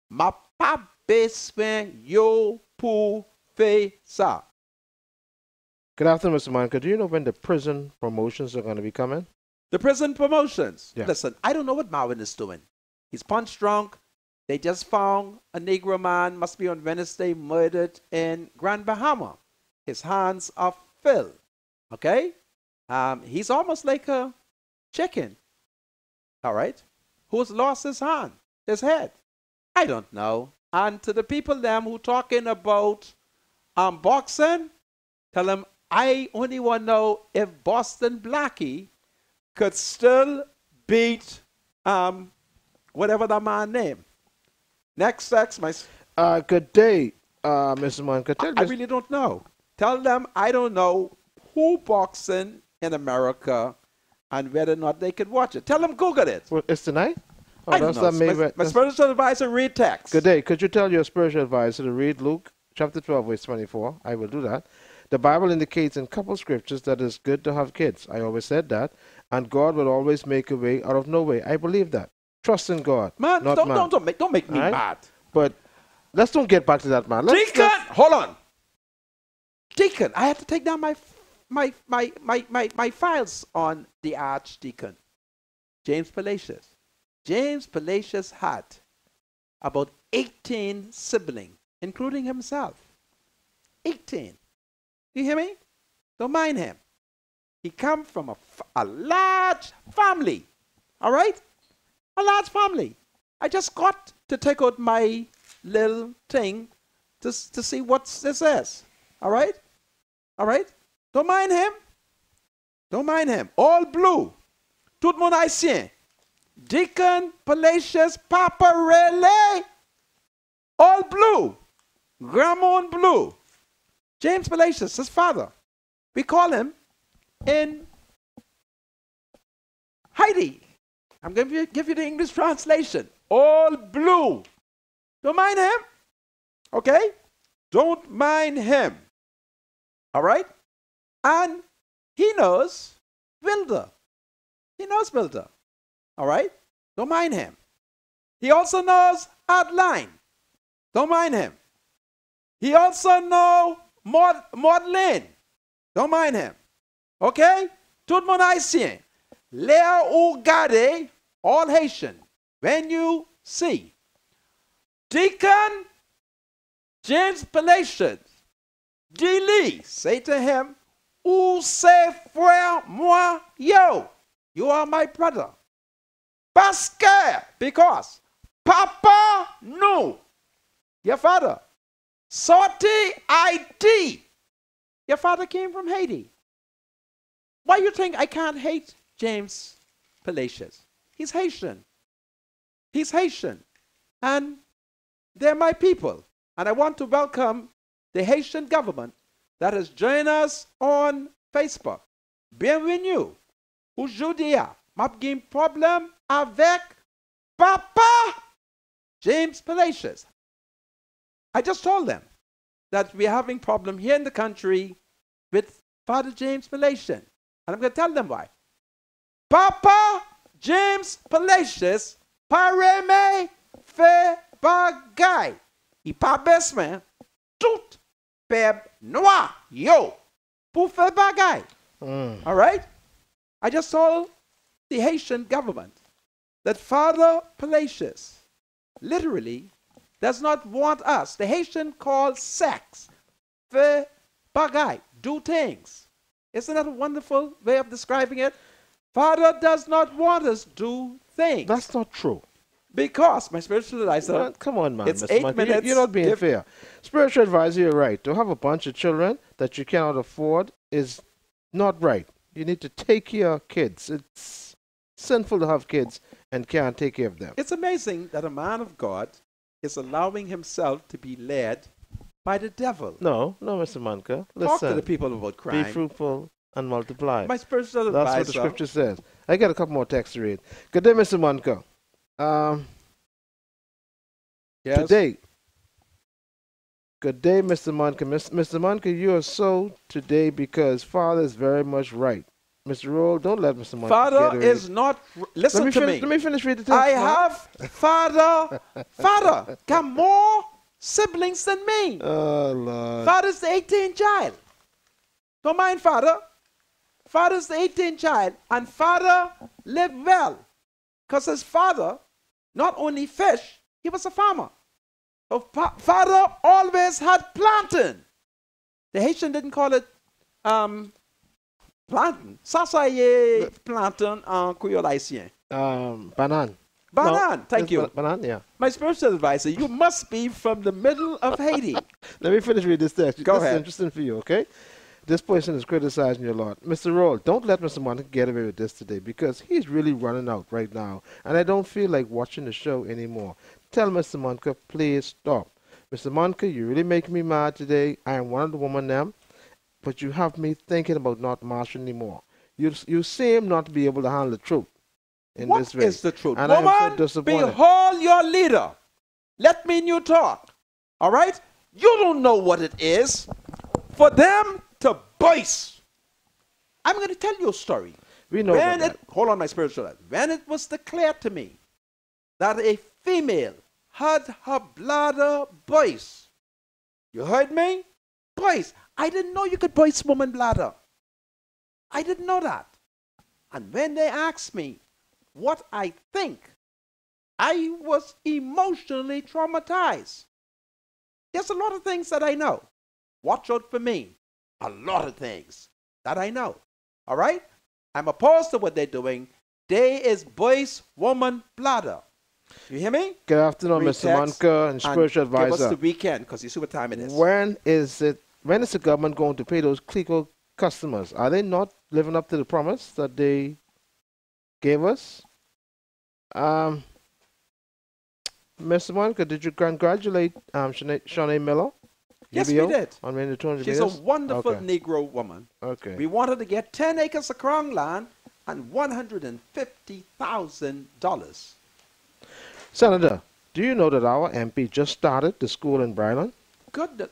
Speaker 2: ma pa besoin yo pour faire ça.
Speaker 4: Good afternoon, Mr. Monica. Do you know when the prison promotions are going to be coming?
Speaker 2: The prison promotions.
Speaker 4: Yeah.
Speaker 2: Listen, I don't know what Marvin is doing. He's punch drunk. They just found a Negro man, must be on Wednesday, murdered in Grand Bahama. His hands are filled. Okay? He's almost like a chicken. All right? Who's lost his hand, his head? I don't know. And to the people them who talking about boxing, tell them I only want to know if Boston Blackie could still beat whatever that man name. Next, my.
Speaker 4: Good day, Mr. Monica.
Speaker 2: I really don't know. Tell them I don't know who boxing in America and whether or not they could watch it. Tell them Google it.
Speaker 4: Well, it's tonight? Oh,
Speaker 2: I don't know. My spiritual advisor read text.
Speaker 4: Good day. Could you tell your spiritual advisor to read Luke chapter 12, verse 24? I will do that. The Bible indicates in a couple scriptures that it's good to have kids. I always said that. And God will always make a way out of no way. I believe that. Trust in God.
Speaker 2: Man,
Speaker 4: not man.
Speaker 2: Don't make me mad.
Speaker 4: But let's don't get back to that, man.
Speaker 2: Deacon, hold on. Deacon, I had to take down my files on the Archdeacon, James Palacios. James Palacios had about 18 siblings, including himself. 18. You hear me? Don't mind him. He come from a large family. All right? A large family. I just got to take out my little thing to see what this is. All right? All right? Don't mind him. Don't mind him. All blue. Tout mon haïtien. Deacon Palacios Papa Rele. All blue. Gramon blue. James Palacios, his father. We call him in Haiti. I'm going to give you the English translation. All blue. Don't mind him. Okay? Don't mind him. All right? And he knows Wilder. He knows Wilder. All right? Don't mind him. He also knows Adeline. Don't mind him. He also knows Maudlin. Don't mind him. Okay? Tout mon haïtien. Léa ou gade, all Haitian. When you see Deacon James Palacios, Dili, say to him, ou c'est frère moi, yo, you are my brother. Parce que, because Papa no, your father. Sorti Haiti. Your father came from Haiti. Why you think I can't hate James Palacios? He's Haitian. He's Haitian. And they're my people. And I want to welcome the Haitian government that has joined us on Facebook. Bienvenue. Aujourd'hui, m'a un problème avec Papa James Palacios. I just told them that we're having problem here in the country with Father James Palacios. And I'm going to tell them why. Papa James Palacios pareme fait bagay. Il pas besoin tout peb noir yo pour faire bagay. All right? I just told the Haitian government that Father Palacios literally does not want us. The Haitian calls sex, faire bagay, do things. Isn't that a wonderful way of describing it? Father does not want us to do things.
Speaker 4: That's not true.
Speaker 2: Because, my spiritual advisor,
Speaker 4: Man, come on, man.
Speaker 2: it's
Speaker 4: Mr.
Speaker 2: 8
Speaker 4: Monkey.
Speaker 2: minutes.
Speaker 4: You're not being fair. Spiritual advisor, you're right. To have a bunch of children that you cannot afford is not right. You need to take care of kids. It's sinful to have kids and can't take care of them.
Speaker 2: It's amazing that a man of God is allowing himself to be led by the devil.
Speaker 4: No, Mr. Manka.
Speaker 2: Talk to
Speaker 4: Listen.
Speaker 2: the people about crime.
Speaker 4: Be fruitful and multiply.
Speaker 2: My spiritual
Speaker 4: That's
Speaker 2: advisor.
Speaker 4: what the scripture says. I got a couple more texts to read. Good day, Mr. Manka.
Speaker 2: Yes.
Speaker 4: Today. Good day, Mr. Manka. Mr. Manka, you are so today because Father is very much right. Mr. Roll, don't let Mr. Manka
Speaker 2: Father
Speaker 4: get away.
Speaker 2: is not. Listen to me.
Speaker 4: Let me finish reading the text.
Speaker 2: I
Speaker 4: man.
Speaker 2: have Father got more siblings than me.
Speaker 4: Oh, Lord.
Speaker 2: Father's the 18th child. Don't mind Father. Father's the 18th child, and Father lived well because his father not only fished, he was a farmer. So Father always had planting. The Haitian didn't call it planting. Ça, ça y est planting en créole haïtien.
Speaker 4: Banane.
Speaker 2: Banane, thank you.
Speaker 4: Banane, yeah.
Speaker 2: My spiritual advisor, you must be from the middle of Haiti.
Speaker 4: Let me finish reading this text.
Speaker 2: Go
Speaker 4: This
Speaker 2: ahead.
Speaker 4: is interesting for you, okay? This person is criticizing you a lot. Mr. Roll, don't let Mr. Monica get away with this today because he's really running out right now, and I don't feel like watching the show anymore. Tell Mr. Monica, please stop. Mr. Monica, you really make me mad today. I am one of the women now, but you have me thinking about not marching anymore. You seem not to be able to handle the truth in
Speaker 2: What
Speaker 4: this way.
Speaker 2: is the truth?
Speaker 4: And I am so
Speaker 2: Woman,
Speaker 4: disappointed.
Speaker 2: behold your leader. Let me and you talk. All right? You don't know what it is for them to boast. I'm going to tell you a story.
Speaker 4: We know about that.
Speaker 2: Hold on, my spiritual life. When it was declared to me that a female had her bladder boist. You heard me? Boist. I didn't know you could boist woman bladder. I didn't know that. And when they asked me what I think, I was emotionally traumatized. There's a lot of things that I know. Watch out for me. A lot of things that I know. All right? I'm opposed to what they're doing. They is boys, woman, bladder. You hear me?
Speaker 4: Good afternoon,
Speaker 2: Read
Speaker 4: Mr.
Speaker 2: text
Speaker 4: Monica and spiritual
Speaker 2: Give us
Speaker 4: advisor.
Speaker 2: the weekend because you see what time it is.
Speaker 4: When is the government going to pay those Clico customers? Are they not living up to the promise that they gave us? Mr. Monica, did you congratulate Shanae Miller?
Speaker 2: Yes,
Speaker 4: UBO,
Speaker 2: we did.
Speaker 4: On winning the 200
Speaker 2: She's a
Speaker 4: meters?
Speaker 2: wonderful
Speaker 4: Okay.
Speaker 2: Negro woman.
Speaker 4: Okay.
Speaker 2: We wanted to get 10 acres of crown land and $150,000.
Speaker 4: Senator, do you know that our MP just started the school in Bryland?
Speaker 2: Good.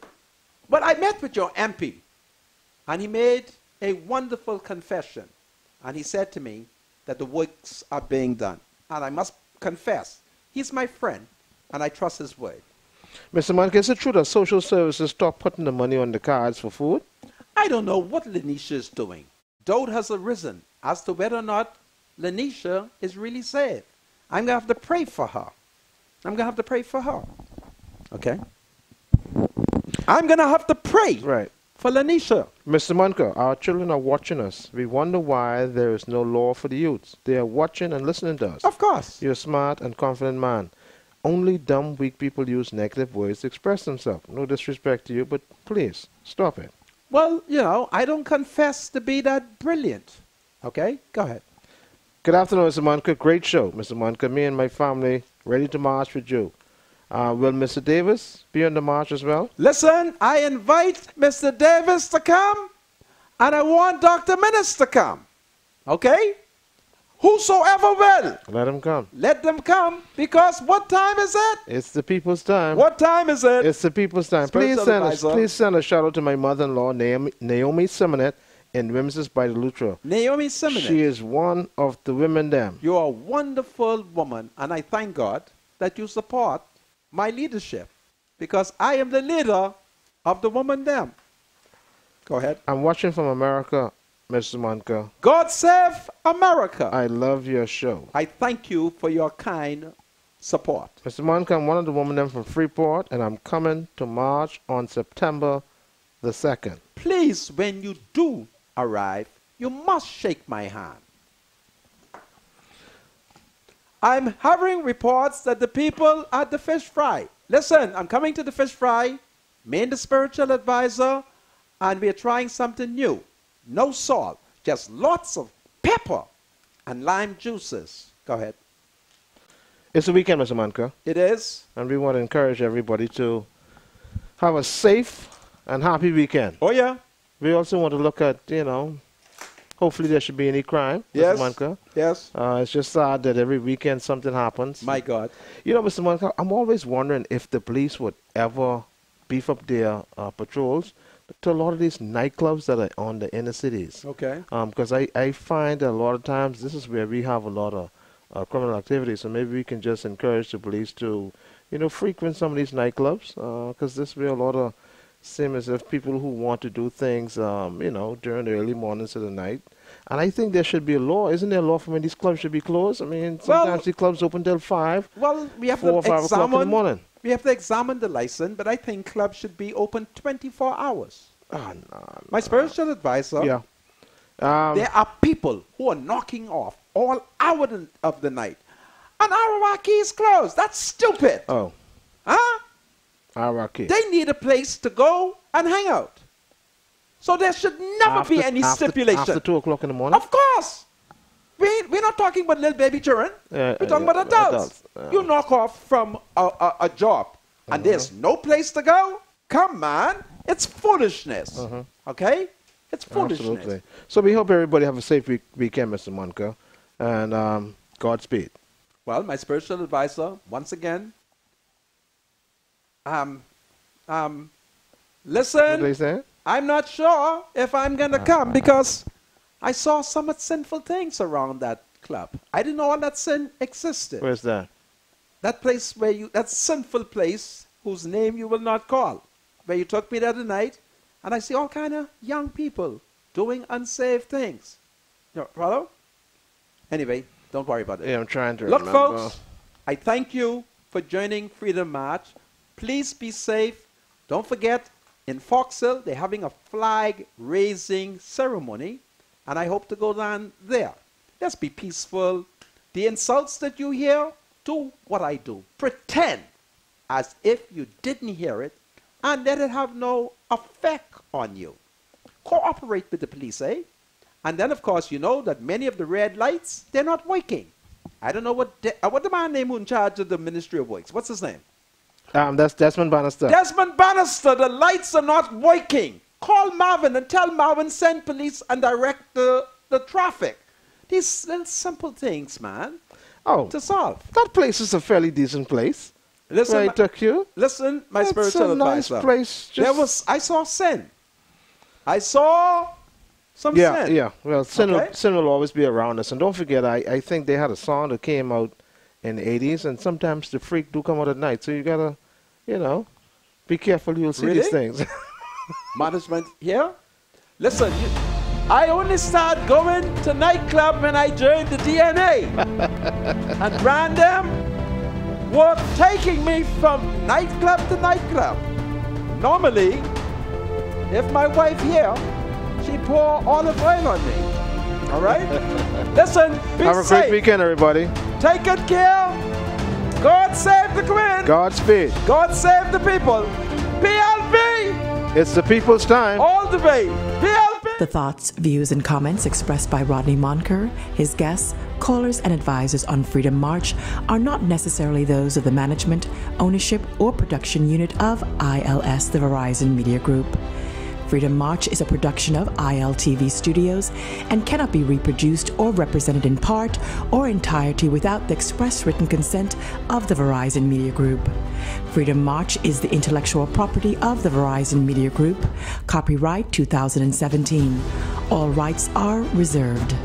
Speaker 2: But I met with your MP, and he made a wonderful confession. And he said to me that the works are being done. And I must confess, he's my friend, and I trust his word.
Speaker 4: Mr. Monica, is it true that social services stopped putting the money on the cards for food?
Speaker 2: I don't know what Lanisha is doing. Doubt has arisen as to whether or not Lanisha is really saved. I'm going to have to pray for her. Okay? I'm going to have to pray
Speaker 4: Right.
Speaker 2: for Lanisha.
Speaker 4: Mr. Monica, our children are watching us. We wonder why there is no law for the youths. They are watching and listening to us.
Speaker 2: Of course.
Speaker 4: You're a smart and confident man. Only dumb, weak people use negative words to express themselves. No disrespect to you, but please, stop it.
Speaker 2: Well, you know, I don't confess to be that brilliant. Okay? Go ahead.
Speaker 4: Good afternoon, Mr. Monica. Great show, Mr. Monica. Me and my family ready to march with you. Will Mr. Davis be on the march as well?
Speaker 2: Listen, I invite Mr. Davis to come, and I want Dr. Minnis to come. Okay? Whosoever will,
Speaker 4: Let him come.
Speaker 2: let them come, because what time is it?
Speaker 4: It's the people's time.
Speaker 2: What time is it?
Speaker 4: It's the people's time.
Speaker 2: Spiritual advisor.
Speaker 4: Please send a shout out to my mother-in-law, Naomi Simonet, in Wims's by the Lutra.
Speaker 2: Naomi Simonet.
Speaker 4: She is one of the women them.
Speaker 2: You're a wonderful woman, and I thank God that you support my leadership, because I am the leader of the woman them. Go ahead.
Speaker 4: I'm watching from America Mr. Monica.
Speaker 2: God save America.
Speaker 4: I love your show.
Speaker 2: I thank you for your kind support.
Speaker 4: Mr. Monica, I'm one of the women them from Freeport, and I'm coming to march on September the 2nd.
Speaker 2: Please, when you do arrive, you must shake my hand. I'm having reports that the people at the fish fry. Listen, I'm coming to the fish fry, me and the spiritual advisor, and we're trying something new. No salt, just lots of pepper and lime juices. Go ahead.
Speaker 4: It's a weekend, Mr. Monica.
Speaker 2: It is.
Speaker 4: And we want to encourage everybody to have a safe and happy weekend.
Speaker 2: Oh, yeah.
Speaker 4: We also want to look at, hopefully there should be any crime,
Speaker 2: Yes.
Speaker 4: Mr. Monica.
Speaker 2: Yes.
Speaker 4: It's just sad that every weekend something happens.
Speaker 2: My God.
Speaker 4: Mr. Monica, I'm always wondering if the police would ever beef up their patrols to a lot of these nightclubs that are on the inner cities.
Speaker 2: Okay.
Speaker 4: Because I find that a lot of times this is where we have a lot of criminal activity. So maybe we can just encourage the police to, frequent some of these nightclubs. Because this is where a lot of seem as if people who want to do things, during the early mornings to the night. And I think there should be a law. Isn't there a law for when these clubs should be closed? I mean, sometimes the clubs open till 5.
Speaker 2: Well, we have
Speaker 4: 4 or
Speaker 2: to
Speaker 4: 5 o'clock in the morning.
Speaker 2: We have to examine the license, but I think clubs should be open 24 hours. My spiritual advisor,
Speaker 4: Yeah.
Speaker 2: there are people who are knocking off all hours of the night. And Arawaki is closed. That's stupid.
Speaker 4: Oh.
Speaker 2: Huh?
Speaker 4: Arawaki.
Speaker 2: They need a place to go and hang out. So there should never be any stipulation.
Speaker 4: After 2 o'clock in the morning?
Speaker 2: Of course. We're not talking about little baby children. We're talking about adults. You knock off from a job and there's no place to go? Come, man. It's foolishness. Okay? It's foolishness.
Speaker 4: Absolutely. So we hope everybody have a safe weekend, Mr. Monica. And Godspeed.
Speaker 2: Well, my spiritual advisor, once again, listen,
Speaker 4: What did they say?
Speaker 2: I'm not sure if I'm going to come because I saw some sinful things around that club. I didn't know all that sin existed.
Speaker 4: Where's that?
Speaker 2: That place that sinful place whose name you will not call, where you took me the other night, and I see all kind of young people doing unsaved things. Follow? Anyway, don't worry about it.
Speaker 4: Yeah, I'm trying to
Speaker 2: Look,
Speaker 4: remember.
Speaker 2: folks, I thank you for joining Freedom March. Please be safe. Don't forget, in Fox Hill, they're having a flag-raising ceremony, and I hope to go down there. Let's be peaceful. The insults that you hear, do what I do. Pretend as if you didn't hear it, and let it have no effect on you. Cooperate with the police, eh? And then, of course, you know that many of the red lights, they're not working. I don't know what the man name who in charge of the Ministry of Works. What's his name?
Speaker 4: That's Desmond Bannister.
Speaker 2: Desmond Bannister, the lights are not working. Call Marvin and tell Marvin send police and direct the traffic. These little simple things, man, to solve.
Speaker 4: That place is a fairly decent place.
Speaker 2: Listen,
Speaker 4: where I took you.
Speaker 2: Listen, my
Speaker 4: It's
Speaker 2: spiritual
Speaker 4: a nice
Speaker 2: advisor.
Speaker 4: place.
Speaker 2: I saw sin. I saw some sin.
Speaker 4: Yeah. Well, sin will always be around us. And don't forget, I think they had a song that came out in the 80s, and sometimes the freak do come out at night. So you got to, be careful. You'll see these things.
Speaker 2: Management here? Listen, I only started going to nightclub when I joined the DNA. And Brandon were taking me from nightclub to nightclub. Normally, if my wife here, she pour olive oil on me. All right? Listen, be
Speaker 4: Have a
Speaker 2: safe.
Speaker 4: great weekend, everybody.
Speaker 2: Take good care. God save the Queen.
Speaker 4: Godspeed.
Speaker 2: God save the people. PLP.
Speaker 4: It's the people's time.
Speaker 2: All the way. PLP.
Speaker 1: The thoughts, views, and comments expressed by Rodney Monker, his guests, callers, and advisors on Freedom March are not necessarily those of the management, ownership, or production unit of ILS, the Verizon Media Group. Freedom March is a production of ILTV Studios and cannot be reproduced or represented in part or entirety without the express written consent of the Verizon Media Group. Freedom March is the intellectual property of the Verizon Media Group. Copyright 2017. All rights are reserved.